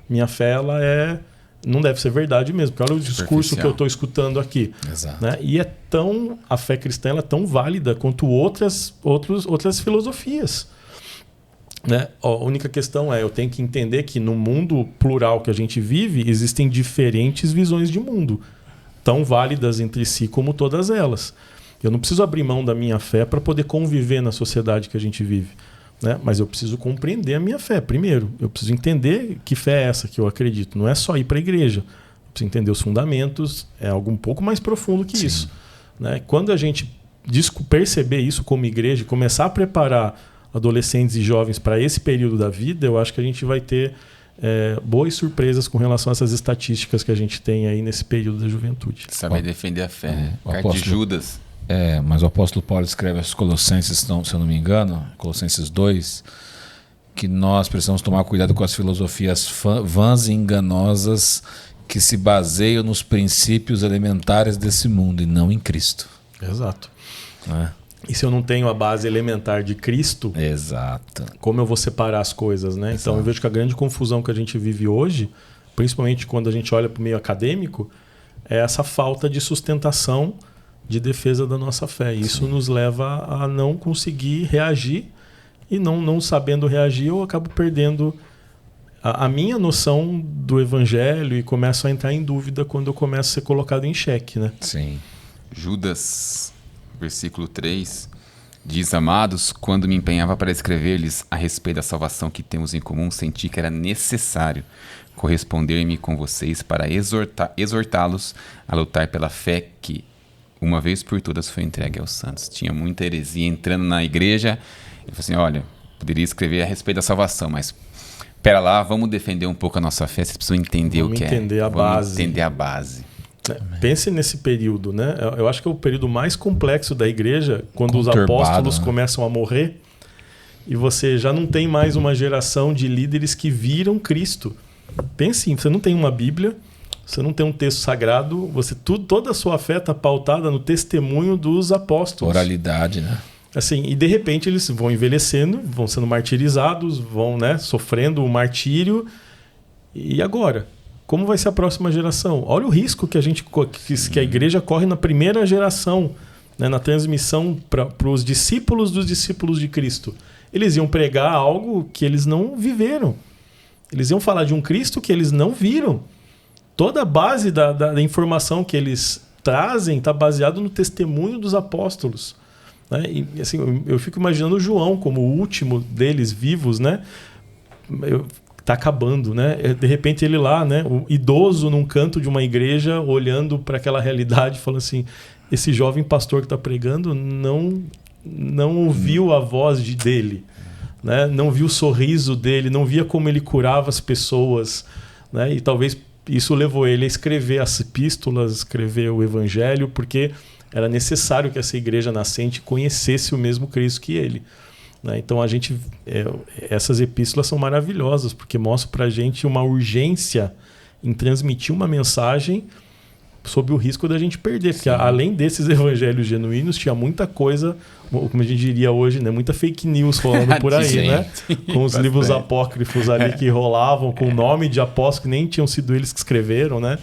minha fé ela não deve ser verdade mesmo. Porque olha o discurso que eu estou escutando aqui. Exato. Né? E a fé cristã ela é tão válida quanto outras filosofias. Né? A única questão eu tenho que entender que no mundo plural que a gente vive, existem diferentes visões de mundo, tão válidas entre si como todas elas. Eu não preciso abrir mão da minha fé para poder conviver na sociedade que a gente vive, né? Mas eu preciso compreender a minha fé primeiro. Eu preciso entender que fé é essa que eu acredito. Não é só ir para a igreja. Eu preciso entender os fundamentos. É algo um pouco mais profundo que isso. Né? Quando a gente perceber isso como igreja e começar a preparar adolescentes e jovens para esse período da vida, eu acho que a gente vai ter boas surpresas com relação a essas estatísticas que a gente tem aí nesse período da juventude. Saber defender a fé, né? Carta de Judas. Mas o apóstolo Paulo escreve aos Colossenses, se eu não me engano, Colossenses 2, que nós precisamos tomar cuidado com as filosofias vãs e enganosas que se baseiam nos princípios elementares desse mundo e não em Cristo. Exato. Né? E se eu não tenho a base elementar de Cristo, exato, como eu vou separar as coisas, né? Então eu vejo que a grande confusão que a gente vive hoje, principalmente quando a gente olha para o meio acadêmico, é essa falta de sustentação de defesa da nossa fé. E isso nos leva a não conseguir reagir, e não sabendo reagir, eu acabo perdendo a minha noção do evangelho e começo a entrar em dúvida quando eu começo a ser colocado em xeque, né? Sim. Judas, versículo 3, diz: amados, quando me empenhava para escrever-lhes a respeito da salvação que temos em comum, senti que era necessário corresponder-me com vocês para exortá-los a lutar pela fé que, uma vez por todas, foi entregue aos santos. Tinha muita heresia entrando na igreja. Ele falou assim, olha, poderia escrever a respeito da salvação, mas pera lá, vamos defender um pouco a nossa fé. Vocês precisam entender o que entender é. Vamos entender a base. Pense nesse período, né? Eu acho que é o período mais complexo da igreja, quando os apóstolos começam a morrer e você já não tem mais uma geração de líderes que viram Cristo. Pense, você não tem uma Bíblia, você não tem um texto sagrado, toda a sua fé está pautada no testemunho dos apóstolos. Oralidade, né? Assim, e de repente eles vão envelhecendo, vão sendo martirizados, vão, né, sofrendo o martírio. E agora? Como vai ser a próxima geração? Olha o risco que a igreja corre na primeira geração, né, na transmissão para os discípulos dos discípulos de Cristo. Eles iam pregar algo que eles não viveram. Eles iam falar de um Cristo que eles não viram. Toda a base da informação que eles trazem está baseado no testemunho dos apóstolos. Né? E assim, eu fico imaginando o João como o último deles vivos, né? Tá acabando, né? De repente ele lá, né? O idoso num canto de uma igreja, olhando para aquela realidade, falando assim: esse jovem pastor que está pregando não ouviu a voz dele, né? Não viu o sorriso dele, não via como ele curava as pessoas, né? E talvez isso levou ele a escrever as epístolas, escrever o evangelho, porque era necessário que essa igreja nascente conhecesse o mesmo Cristo que ele. Né? Então essas epístolas são maravilhosas, porque mostram para a gente uma urgência em transmitir uma mensagem sob o risco da gente perder. Porque além desses evangelhos genuínos, tinha muita coisa, como a gente diria hoje, né? Muita fake news rolando por aí, né? Com os livros apócrifos ali que rolavam, com o nome de apóstolos que nem tinham sido eles que escreveram, né?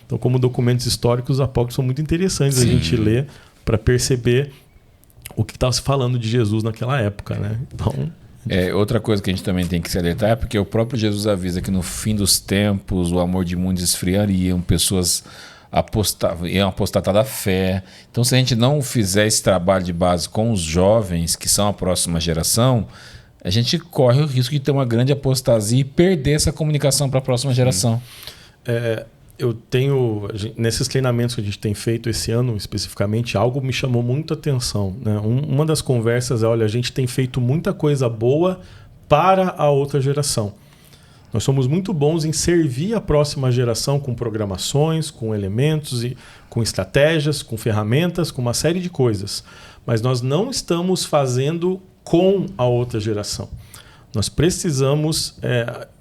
Então, como documentos históricos, os apócrifos são muito interessantes a gente ler para perceber o que estava se falando de Jesus naquela época, né? Então... outra coisa que a gente também tem que se alertar é porque o próprio Jesus avisa que no fim dos tempos o amor de muitos esfriariam, pessoas iam apostatar da fé. Então, se a gente não fizer esse trabalho de base com os jovens, que são a próxima geração, a gente corre o risco de ter uma grande apostasia e perder essa comunicação para a próxima geração. Eu tenho, nesses treinamentos que a gente tem feito esse ano especificamente, algo me chamou muito a atenção. Né? Uma das conversas é, olha, a gente tem feito muita coisa boa para a outra geração. Nós somos muito bons em servir a próxima geração com programações, com elementos, com estratégias, com ferramentas, com uma série de coisas. Mas nós não estamos fazendo com a outra geração. Nós precisamos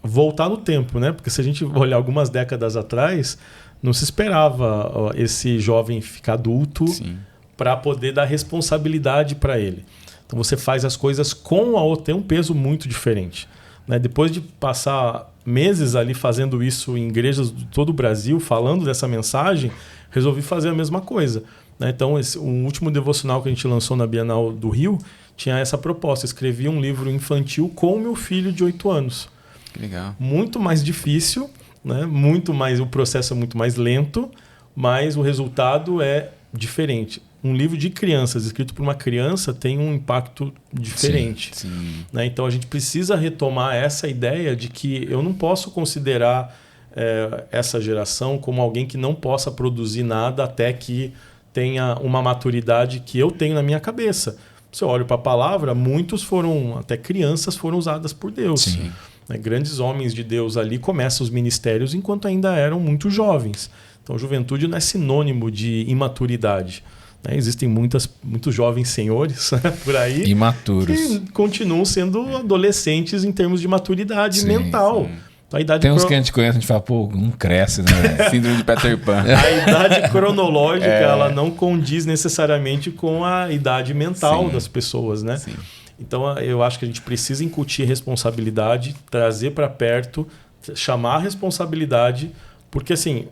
voltar no tempo, né? Porque se a gente olhar algumas décadas atrás, não se esperava esse jovem ficar adulto para poder dar responsabilidade para ele. Então você faz as coisas com a outra, tem um peso muito diferente. Né? Depois de passar meses ali fazendo isso em igrejas de todo o Brasil, falando dessa mensagem, resolvi fazer a mesma coisa. Né? Então, o último devocional que a gente lançou na Bienal do Rio tinha essa proposta. Escrevi um livro infantil com o meu filho de 8 anos. Que legal. Muito mais difícil, né? O processo é muito mais lento, mas o resultado é diferente. Um livro de crianças, escrito por uma criança, tem um impacto diferente. Né? Então a gente precisa retomar essa ideia de que eu não posso considerar essa geração como alguém que não possa produzir nada até que tenha uma maturidade que eu tenho na minha cabeça. Se eu olho para a palavra, até crianças foram usadas por Deus. Né? Grandes homens de Deus ali começam os ministérios enquanto ainda eram muito jovens. Então juventude não é sinônimo de imaturidade. Existem muitos jovens senhores por aí imaturos que continuam sendo adolescentes em termos de maturidade mental. A idade tem uns que a gente conhece, a gente fala, pô, não cresce, né? Síndrome de Peter Pan. A idade cronológica ela não condiz necessariamente com a idade mental das pessoas, né? Então eu acho que a gente precisa incutir responsabilidade, trazer para perto, chamar a responsabilidade, porque assim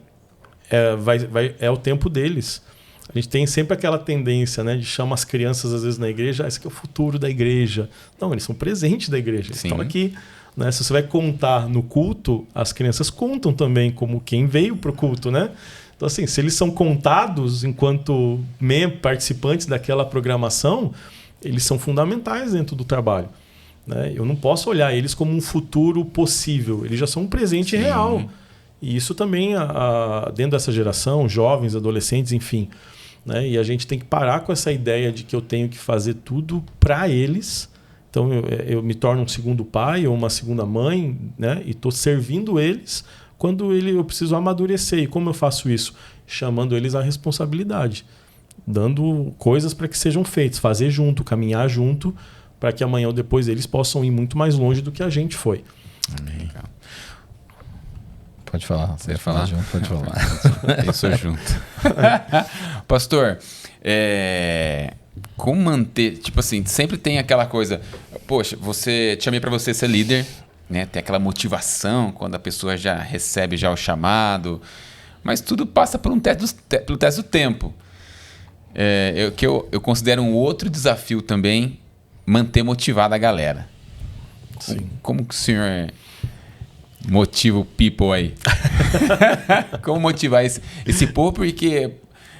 é o tempo deles. A gente tem sempre aquela tendência, né, de chamar as crianças às vezes na igreja, esse aqui é o futuro da igreja. Não, eles são presentes da igreja, eles estão aqui. Né? Se você vai contar no culto, as crianças contam também como quem veio para o culto. Né? Então, assim, se eles são contados enquanto participantes daquela programação, eles são fundamentais dentro do trabalho. Né? Eu não posso olhar eles como um futuro possível, eles já são um presente real. E isso também, dentro dessa geração, jovens, adolescentes, enfim. Né? E a gente tem que parar com essa ideia de que eu tenho que fazer tudo para eles. Então eu me torno um segundo pai ou uma segunda mãe, né? E estou servindo eles quando eu preciso amadurecer. E como eu faço isso? Chamando eles à responsabilidade. Dando coisas para que sejam feitas. Fazer junto, caminhar junto, para que amanhã ou depois eles possam ir muito mais longe do que a gente foi. Amém. Pode falar. Você ia falar junto? Pode falar. Eu sou junto. Pastor, como manter, tipo assim, sempre tem aquela coisa, poxa, te chamei para você ser líder, né? Tem aquela motivação quando a pessoa já recebe já o chamado, mas tudo passa por pelo teste do tempo. Eu considero um outro desafio também manter motivada a galera. Sim. Como que o senhor motiva o people aí? Como motivar esse povo? Porque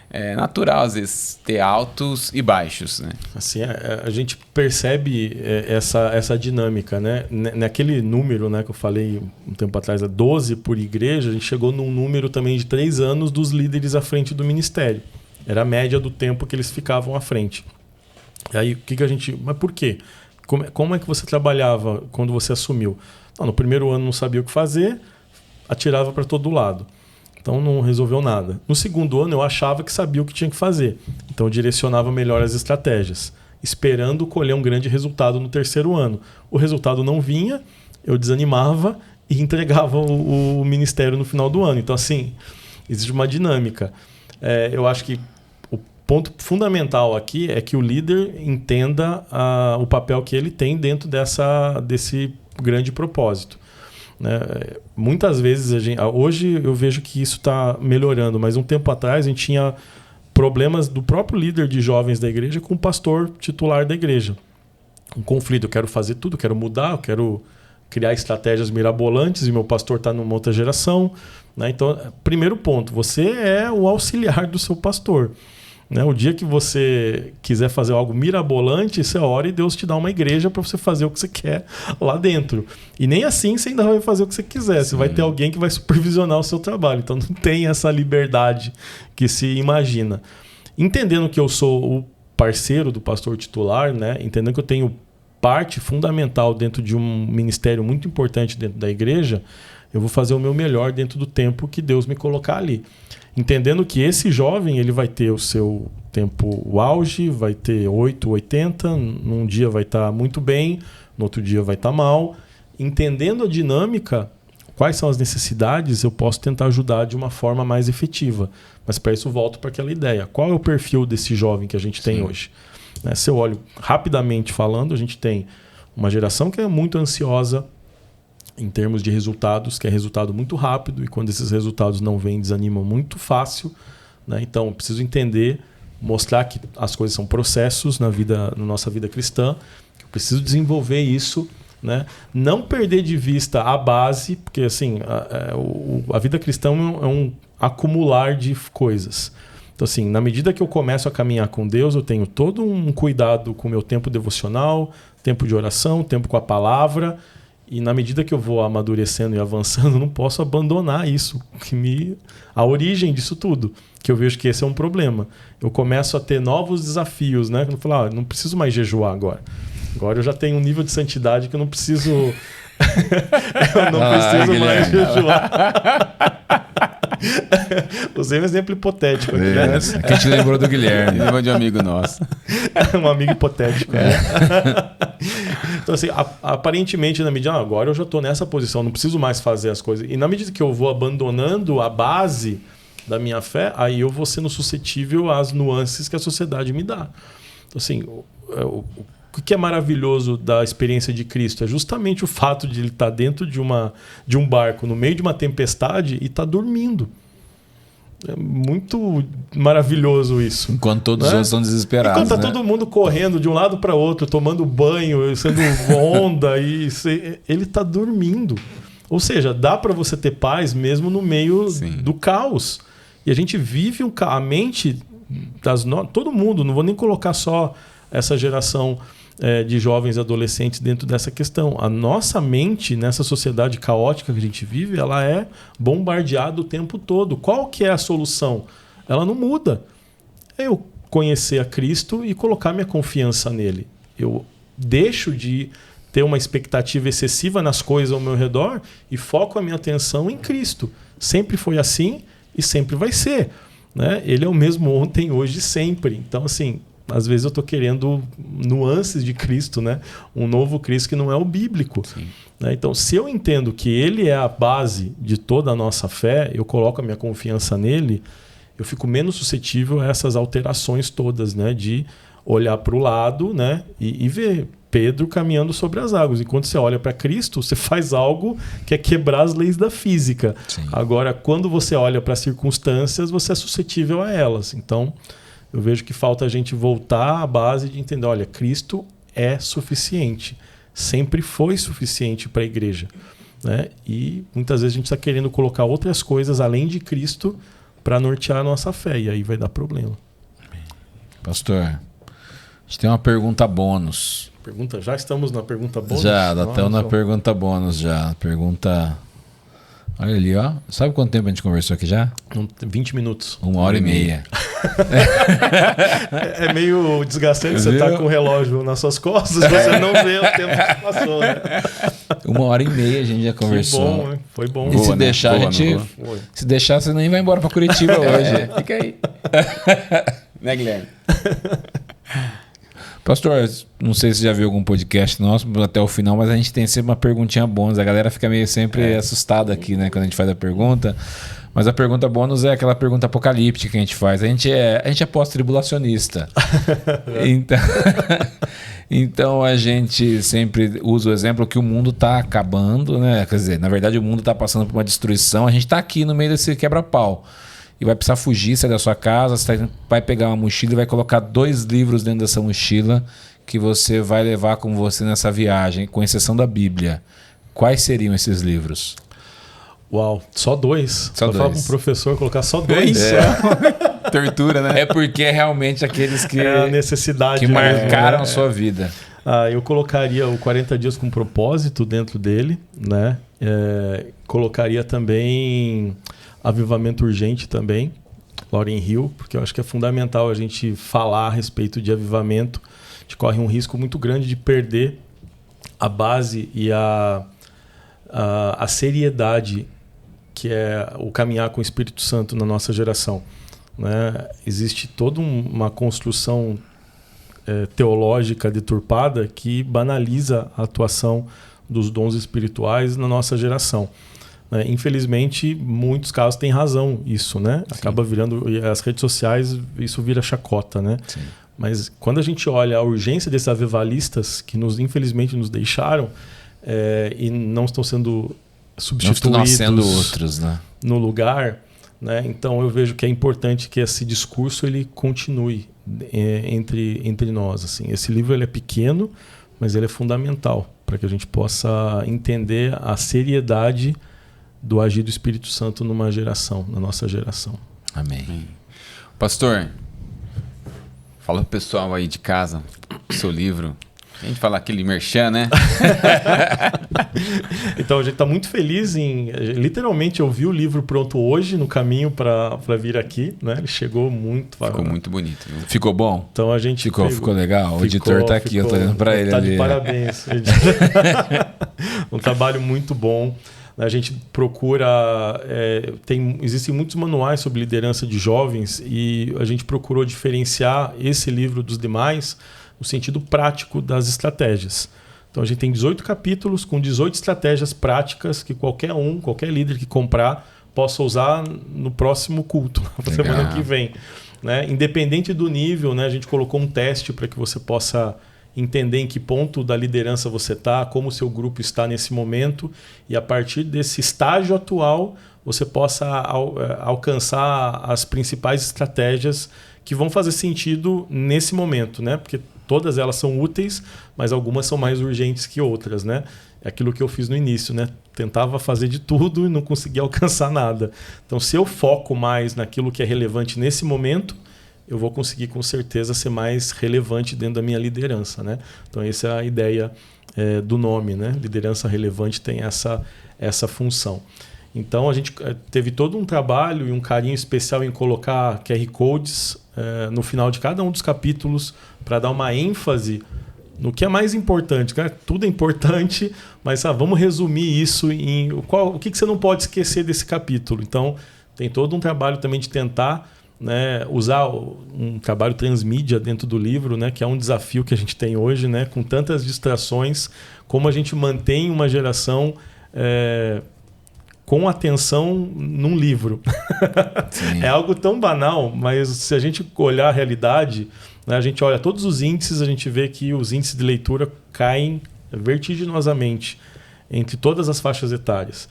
é natural, às vezes, ter altos e baixos, né? Assim, a gente percebe essa dinâmica, né? Naquele número, né, que eu falei um tempo atrás, 12 por igreja, a gente chegou num número também de 3 anos dos líderes à frente do ministério. Era a média do tempo que eles ficavam à frente. E aí, mas por quê? Como é que você trabalhava quando você assumiu? No primeiro ano não sabia o que fazer, atirava para todo lado. Então não resolveu nada. No segundo ano eu achava que sabia o que tinha que fazer. Então eu direcionava melhor as estratégias, esperando colher um grande resultado no terceiro ano. O resultado não vinha, eu desanimava e entregava o ministério no final do ano. Então assim, existe uma dinâmica. Eu acho que o ponto fundamental aqui é que o líder entenda o papel que ele tem dentro desse grande propósito. Muitas vezes hoje eu vejo que isso está melhorando, mas um tempo atrás a gente tinha problemas do próprio líder de jovens da igreja com o pastor titular da igreja. Um conflito, eu quero fazer tudo, eu quero mudar, eu quero criar estratégias mirabolantes e meu pastor está numa outra geração, né? Então, primeiro ponto, você é o auxiliar do seu pastor. O dia que você quiser fazer algo mirabolante, você ora e Deus te dá uma igreja para você fazer o que você quer lá dentro. E nem assim você ainda vai fazer o que você quiser. Sim. Você vai ter alguém que vai supervisionar o seu trabalho. Então não tem essa liberdade que se imagina. Entendendo que eu sou o parceiro do pastor titular, né? Entendendo que eu tenho parte fundamental dentro de um ministério muito importante dentro da igreja, eu vou fazer o meu melhor dentro do tempo que Deus me colocar ali. Entendendo que esse jovem ele vai ter o seu tempo, o auge, vai ter 8, 80, num dia vai estar muito bem, no outro dia vai estar mal. Entendendo a dinâmica, quais são as necessidades, eu posso tentar ajudar de uma forma mais efetiva. Mas para isso eu volto para aquela ideia. Qual é o perfil desse jovem que a gente tem hoje? Se eu olho rapidamente falando, a gente tem uma geração que é muito ansiosa, em termos de resultados, que é resultado muito rápido, e quando esses resultados não vêm, desanimam muito fácil, né? Então, eu preciso entender, mostrar que as coisas são processos na nossa vida cristã, que eu preciso desenvolver isso, né? Não perder de vista a base, porque assim, a vida cristã é um acumular de coisas. Então, assim, na medida que eu começo a caminhar com Deus, eu tenho todo um cuidado com o meu tempo devocional, tempo de oração, tempo com a palavra. E na medida que eu vou amadurecendo e avançando, eu não posso abandonar isso, a origem disso tudo, que eu vejo que esse é um problema. Eu começo a ter novos desafios, né? Eu falo, não preciso mais jejuar agora. Agora eu já tenho um nível de santidade que eu não preciso... eu não preciso mais jejuar. Usei um exemplo hipotético aqui, né? Que a gente lembrou do Guilherme. Lembrou de um amigo nosso. Um amigo hipotético. Né? Então, assim, aparentemente, na medida agora eu já estou nessa posição, não preciso mais fazer as coisas. E na medida que eu vou abandonando a base da minha fé, aí eu vou sendo suscetível às nuances que a sociedade me dá. Então, assim, o que é maravilhoso da experiência de Cristo é justamente o fato de ele estar dentro de um barco, no meio de uma tempestade, e estar dormindo. É muito maravilhoso isso. Enquanto todos os outros estão desesperados. Enquanto está todo mundo correndo de um lado para outro, tomando banho, sendo onda, e ele está dormindo. Ou seja, dá para você ter paz mesmo no meio do caos. E a gente vive a mente todo mundo, não vou nem colocar só essa geração de jovens e adolescentes dentro dessa questão. A nossa mente, nessa sociedade caótica que a gente vive, ela é bombardeada o tempo todo. Qual que é a solução? Ela não muda. É eu conhecer a Cristo e colocar minha confiança nele. Eu deixo de ter uma expectativa excessiva nas coisas ao meu redor e foco a minha atenção em Cristo. Sempre foi assim e sempre vai ser, né? Ele é o mesmo ontem, hoje e sempre. Então, assim, às vezes eu estou querendo nuances de Cristo, né? Um novo Cristo que não é o bíblico. Né? Então, se eu entendo que ele é a base de toda a nossa fé, eu coloco a minha confiança nele, eu fico menos suscetível a essas alterações todas, né? De olhar para o lado, né, e ver Pedro caminhando sobre as águas. E quando você olha para Cristo, você faz algo que é quebrar as leis da física. Sim. Agora, quando você olha para as circunstâncias, você é suscetível a elas. Então, eu vejo que falta a gente voltar à base de entender, olha, Cristo é suficiente. Sempre foi suficiente para a igreja. Né? E muitas vezes a gente está querendo colocar outras coisas além de Cristo para nortear a nossa fé. E aí vai dar problema. Pastor, a gente tem uma pergunta bônus. Pergunta, já estamos na pergunta bônus? Já estamos na pergunta bônus já. Pergunta... Olha ali, ó. Sabe quanto tempo a gente conversou aqui já? 20 minutos. 1h30. É meio desgastante você estar com o relógio nas suas costas, você não vê o tempo que passou, né? 1h30 a gente já conversou. Foi bom, hein? Foi bom. E se deixar, a gente... Se deixar, você nem vai embora para Curitiba hoje. Fica aí. Né, Guilherme? Pastor, não sei se você já viu algum podcast nosso até o final, mas a gente tem sempre uma perguntinha bônus. A galera fica meio sempre assustada aqui, né, quando a gente faz a pergunta. Mas a pergunta bônus é aquela pergunta apocalíptica que a gente faz. A gente é pós-tribulacionista. Então a gente sempre usa o exemplo que o mundo está acabando, né? Quer dizer, na verdade o mundo está passando por uma destruição. A gente está aqui no meio desse quebra-pau. E vai precisar fugir, sair da sua casa, você vai pegar uma mochila e vai colocar 2 livros dentro dessa mochila que você vai levar com você nessa viagem, com exceção da Bíblia. Quais seriam esses livros? Uau, só 2? Só 2. Falar com o professor colocar só 2? Tortura, né? É porque é realmente aqueles que, a necessidade, que marcaram a sua vida. Eu colocaria o 40 Dias com Propósito dentro dele, né? Colocaria também... Avivamento Urgente também, Lauryn Hill, porque eu acho que é fundamental a gente falar a respeito de avivamento. A gente corre um risco muito grande de perder a base e a seriedade que é o caminhar com o Espírito Santo na nossa geração. Né? Existe toda uma construção teológica deturpada que banaliza a atuação dos dons espirituais na nossa geração. Infelizmente, muitos casos têm razão isso, né? Sim. Acaba virando... As redes sociais, isso vira chacota, né? Sim. Mas quando a gente olha a urgência desses avivalistas que infelizmente nos deixaram e não estão sendo substituídos outros, né? No lugar, né? Então eu vejo que é importante que esse discurso ele continue entre nós. Assim. Esse livro ele é pequeno, mas ele é fundamental para que a gente possa entender a seriedade do agir do Espírito Santo numa geração, na nossa geração. Amém. Pastor, fala pro pessoal aí de casa, seu livro. A gente fala aquele merchan, né? Então, a gente está muito feliz em... Literalmente, eu vi o livro pronto hoje, no caminho para vir aqui. Né? Ele chegou muito... Ficou muito bonito. Viu? Ficou bom? Então, a gente ficou legal? O editor está aqui, eu tô olhando para ele. Está ali. De parabéns. Um trabalho muito bom. A gente procura... existem muitos manuais sobre liderança de jovens e a gente procurou diferenciar esse livro dos demais no sentido prático das estratégias. Então a gente tem 18 capítulos com 18 estratégias práticas que qualquer líder que comprar possa usar no próximo culto, na semana que vem. Né? Independente do nível, né? A gente colocou um teste para que você possa entender em que ponto da liderança você está, como o seu grupo está nesse momento, e a partir desse estágio atual você possa alcançar as principais estratégias que vão fazer sentido nesse momento, né? Porque todas elas são úteis, mas algumas são mais urgentes que outras, né? É aquilo que eu fiz no início, né? Tentava fazer de tudo e não conseguia alcançar nada. Então, se eu foco mais naquilo que é relevante nesse momento, eu vou conseguir com certeza ser mais relevante dentro da minha liderança, né? Então essa é a ideia do nome, né? Liderança relevante tem essa função. Então a gente teve todo um trabalho e um carinho especial em colocar QR Codes no final de cada um dos capítulos para dar uma ênfase no que é mais importante. Né? Tudo é importante, mas vamos resumir isso em o que você não pode esquecer desse capítulo. Então tem todo um trabalho também de tentar usar um trabalho transmídia dentro do livro, né, que é um desafio que a gente tem hoje, né, com tantas distrações, como a gente mantém uma geração com atenção num livro. É algo tão banal, mas se a gente olhar a realidade, né, a gente olha todos os índices, a gente vê que os índices de leitura caem vertiginosamente entre todas as faixas etárias.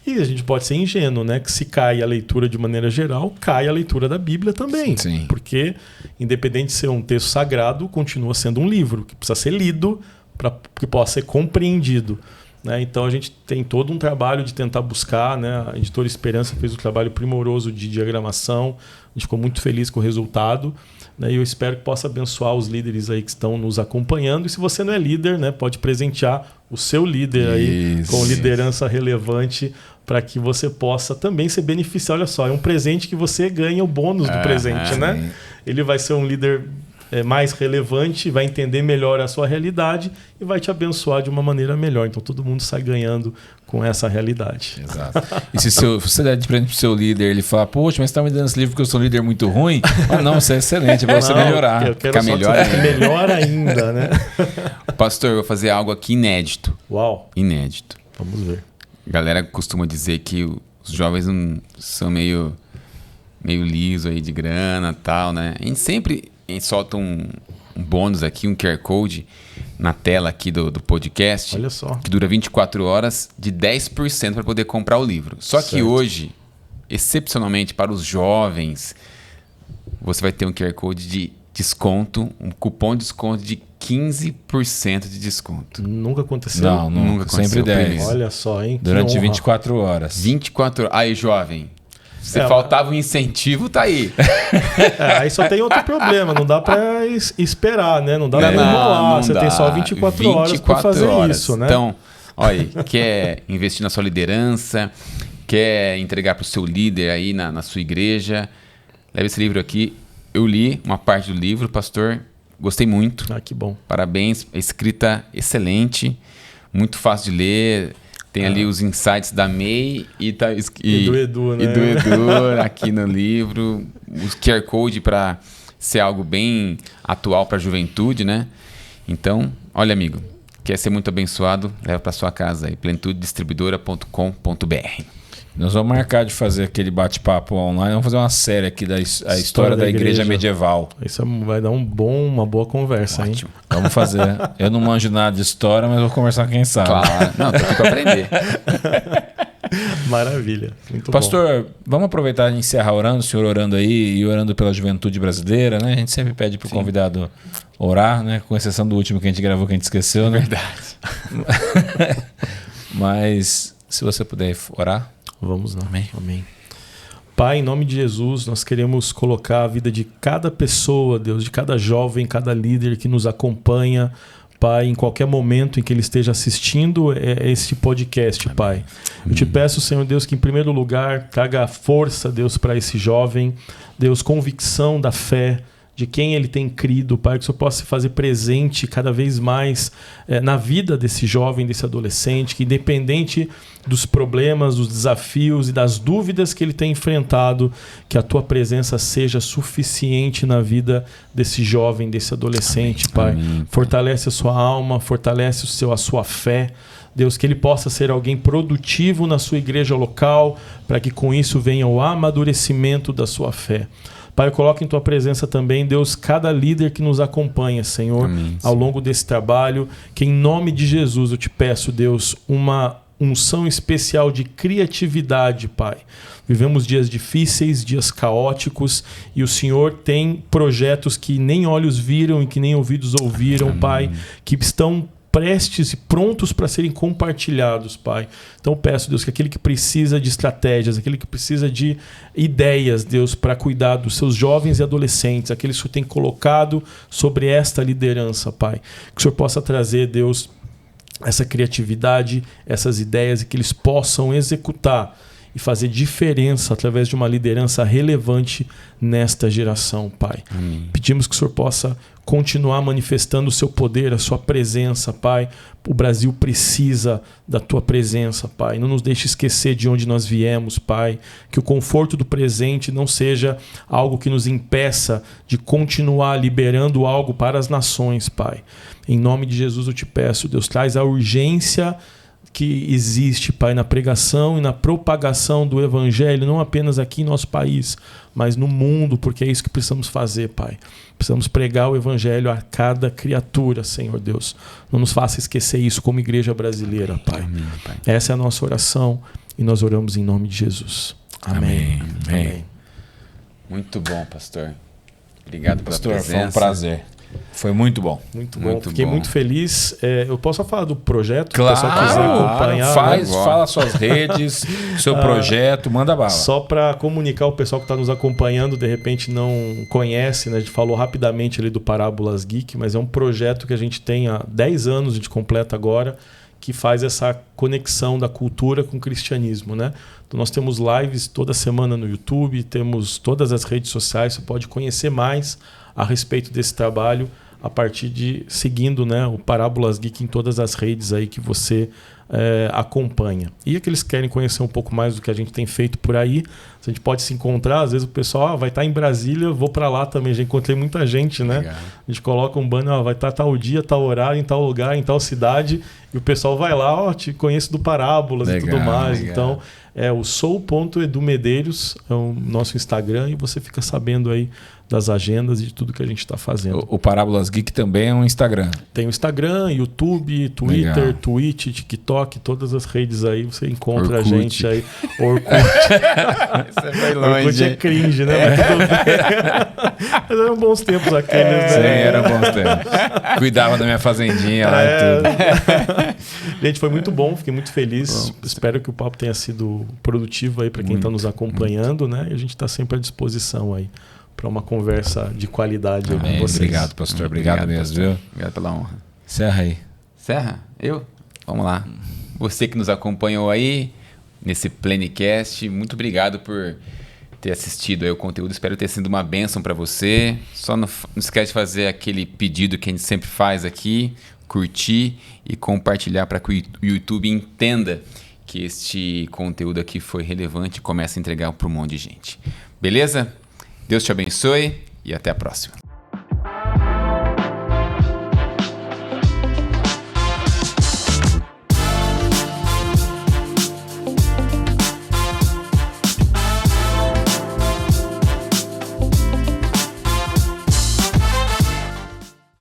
E a gente pode ser ingênuo, né? Que se cai a leitura de maneira geral, cai a leitura da Bíblia também. Sim. Porque, independente de ser um texto sagrado, continua sendo um livro que precisa ser lido para que possa ser compreendido. Né? Então a gente tem todo um trabalho de tentar buscar, né? A editora Esperança fez um trabalho primoroso de diagramação, a gente ficou muito feliz com o resultado, né? E eu espero que possa abençoar os líderes aí que estão nos acompanhando. E se você não é líder, né? Pode presentear o seu líder aí com liderança relevante para que você possa também ser beneficiado. Olha só, é um presente que você ganha o bônus do presente, né? Ele vai ser um líder mais relevante, vai entender melhor a sua realidade e vai te abençoar de uma maneira melhor. Então todo mundo sai ganhando com essa realidade. Exato. E se você der de presente pro seu líder, ele fala, poxa, mas você está me dando esse livro porque eu sou um líder muito ruim? Não, você é excelente, é para você melhorar. Eu quero melhor ainda, né? Pastor, eu vou fazer algo aqui inédito. Uau! Inédito. Vamos ver. A galera costuma dizer que os jovens são meio liso aí de grana e tal, né? A gente sempre solta um bônus aqui, um QR Code na tela aqui do podcast. Olha só. Que dura 24 horas de 10% para poder comprar o livro. Só que hoje, excepcionalmente para os jovens, você vai ter um QR Code de desconto, um cupom de desconto de 15% de desconto. Nunca aconteceu? Não, nunca aconteceu. Sempre 10. Olha só, hein? Durante 24 horas. 24 horas. Aí, jovem. Se faltava um incentivo, tá aí. Aí só tem outro problema, não dá para esperar, né? Não dá para enrolar, você tem só 24 horas para fazer isso, né? Então, olha, quer investir na sua liderança, quer entregar para o seu líder aí na sua igreja, leve esse livro aqui. Eu li uma parte do livro, pastor, gostei muito. Ah, que bom. Parabéns, a escrita excelente, muito fácil de ler. Tem ali os insights da May e do Edu, né? E do Edu aqui no livro. Os QR Code para ser algo bem atual para a juventude, né? Então, olha, amigo, quer ser muito abençoado? Leva para sua casa aí, plenitudedistribuidora.com.br. Nós vamos marcar de fazer aquele bate-papo online. Vamos fazer uma série aqui da história da igreja medieval. Isso vai dar uma boa conversa. Ótimo. Hein? Vamos fazer. Eu não manjo nada de história, mas vou conversar com quem sabe. Claro. Não, tô aqui para aprender. Maravilha. Muito Pastor, vamos aproveitar e encerrar orando, o senhor orando aí e orando pela juventude brasileira, né? A gente sempre pede para o convidado orar, né? Com exceção do último que a gente gravou que a gente esqueceu, né? Verdade. Mas se você puder orar. Vamos lá. Amém. Pai, em nome de Jesus, nós queremos colocar a vida de cada pessoa, Deus, de cada jovem, cada líder que nos acompanha, Pai, em qualquer momento em que ele esteja assistindo este podcast, Pai. Eu te peço, Senhor Deus, que em primeiro lugar traga força, Deus, para esse jovem, Deus, convicção da fé, de quem ele tem crido, Pai, que o Senhor possa se fazer presente cada vez mais na vida desse jovem, desse adolescente, que independente dos problemas, dos desafios e das dúvidas que ele tem enfrentado, que a Tua presença seja suficiente na vida desse jovem, desse adolescente, Pai. Amém. Fortalece a sua alma, fortalece a sua fé, Deus, que ele possa ser alguém produtivo na sua igreja local, para que com isso venha o amadurecimento da sua fé. Pai, eu coloco em Tua presença também, Deus, cada líder que nos acompanha, Senhor, ao longo desse trabalho, que em nome de Jesus eu te peço, Deus, uma unção especial de criatividade, Pai. Vivemos dias difíceis, dias caóticos, e o Senhor tem projetos que nem olhos viram e que nem ouvidos ouviram, Pai, que estão prestes e prontos para serem compartilhados, Pai. Então peço, Deus, que aquele que precisa de estratégias, aquele que precisa de ideias, Deus, para cuidar dos seus jovens e adolescentes, aqueles que o Senhor tem colocado sobre esta liderança, Pai. Que o Senhor possa trazer, Deus, essa criatividade, essas ideias, e que eles possam executar e fazer diferença através de uma liderança relevante nesta geração, Pai. Amém. Pedimos que o Senhor possa continuar manifestando o seu poder, a sua presença, Pai. O Brasil precisa da Tua presença, Pai. Não nos deixe esquecer de onde nós viemos, Pai. Que o conforto do presente não seja algo que nos impeça de continuar liberando algo para as nações, Pai. Em nome de Jesus eu te peço, Deus, traz a urgência que existe, Pai, na pregação e na propagação do Evangelho, não apenas aqui em nosso país, mas no mundo, porque é isso que precisamos fazer, Pai. Precisamos pregar o Evangelho a cada criatura, Senhor Deus. Não nos faça esquecer isso como igreja brasileira, Pai. Amém, Pai. Essa é a nossa oração e nós oramos em nome de Jesus. Amém. Amém. Muito bom, pastor. Obrigado pela Pastor, presença. foi um prazer. Foi muito bom. Muito bom. Muito Fiquei bom. muito feliz. Eu posso só falar do projeto? Se o Claro, pessoal quiser acompanhar. faz, né? fala suas redes, seu projeto, manda bala. Só para comunicar o pessoal que está nos acompanhando, de repente não conhece, né? A gente falou rapidamente ali do Parábolas Geek, mas é um projeto que a gente tem há 10 anos, a gente completa agora, que faz essa conexão da cultura com o cristianismo, né? Então nós temos lives toda semana no YouTube, temos todas as redes sociais, você pode conhecer mais a respeito desse trabalho a partir de seguindo, né, o Parábolas Geek em todas as redes aí que você acompanha. E aqueles que querem conhecer um pouco mais do que a gente tem feito por aí, a gente pode se encontrar, às vezes o pessoal vai estar em Brasília, vou para lá também, já encontrei muita gente, né? Legal. A gente coloca um banner, vai estar tal dia, tal horário, em tal lugar, em tal cidade, e o pessoal vai lá, te conheço do Parábolas e tudo mais. Legal. Então, o sou.edumedeiros é o nosso Instagram e você fica sabendo aí das agendas e de tudo que a gente está fazendo. O Parábolas Geek também é um Instagram. Tem o Instagram, YouTube, Twitter, Legal. Twitch, TikTok, todas as redes aí, você encontra Orkut. a gente aí. Orkut. Você foi Orkut é cringe, né? Mas tudo bem. Mas eram bons tempos aqueles, Sim, né? era bom tempo. Cuidava da minha fazendinha lá e tudo. Gente, foi muito bom, fiquei muito feliz. Espero que o papo tenha sido produtivo aí para quem está nos acompanhando, né? E a gente está sempre à disposição aí para uma conversa de qualidade aí com Amém. vocês. Obrigado, pastor. Obrigado mesmo, pastor. viu? Obrigado pela honra. Encerra aí. Serra, eu? Vamos lá. Você que nos acompanhou aí nesse Plenicast, muito obrigado por ter assistido aí o conteúdo. Espero ter sido uma bênção para você. Só não esquece de fazer aquele pedido que a gente sempre faz aqui, curtir e compartilhar para que o YouTube entenda que este conteúdo aqui foi relevante e comece a entregar para um monte de gente. Beleza? Deus te abençoe e até a próxima.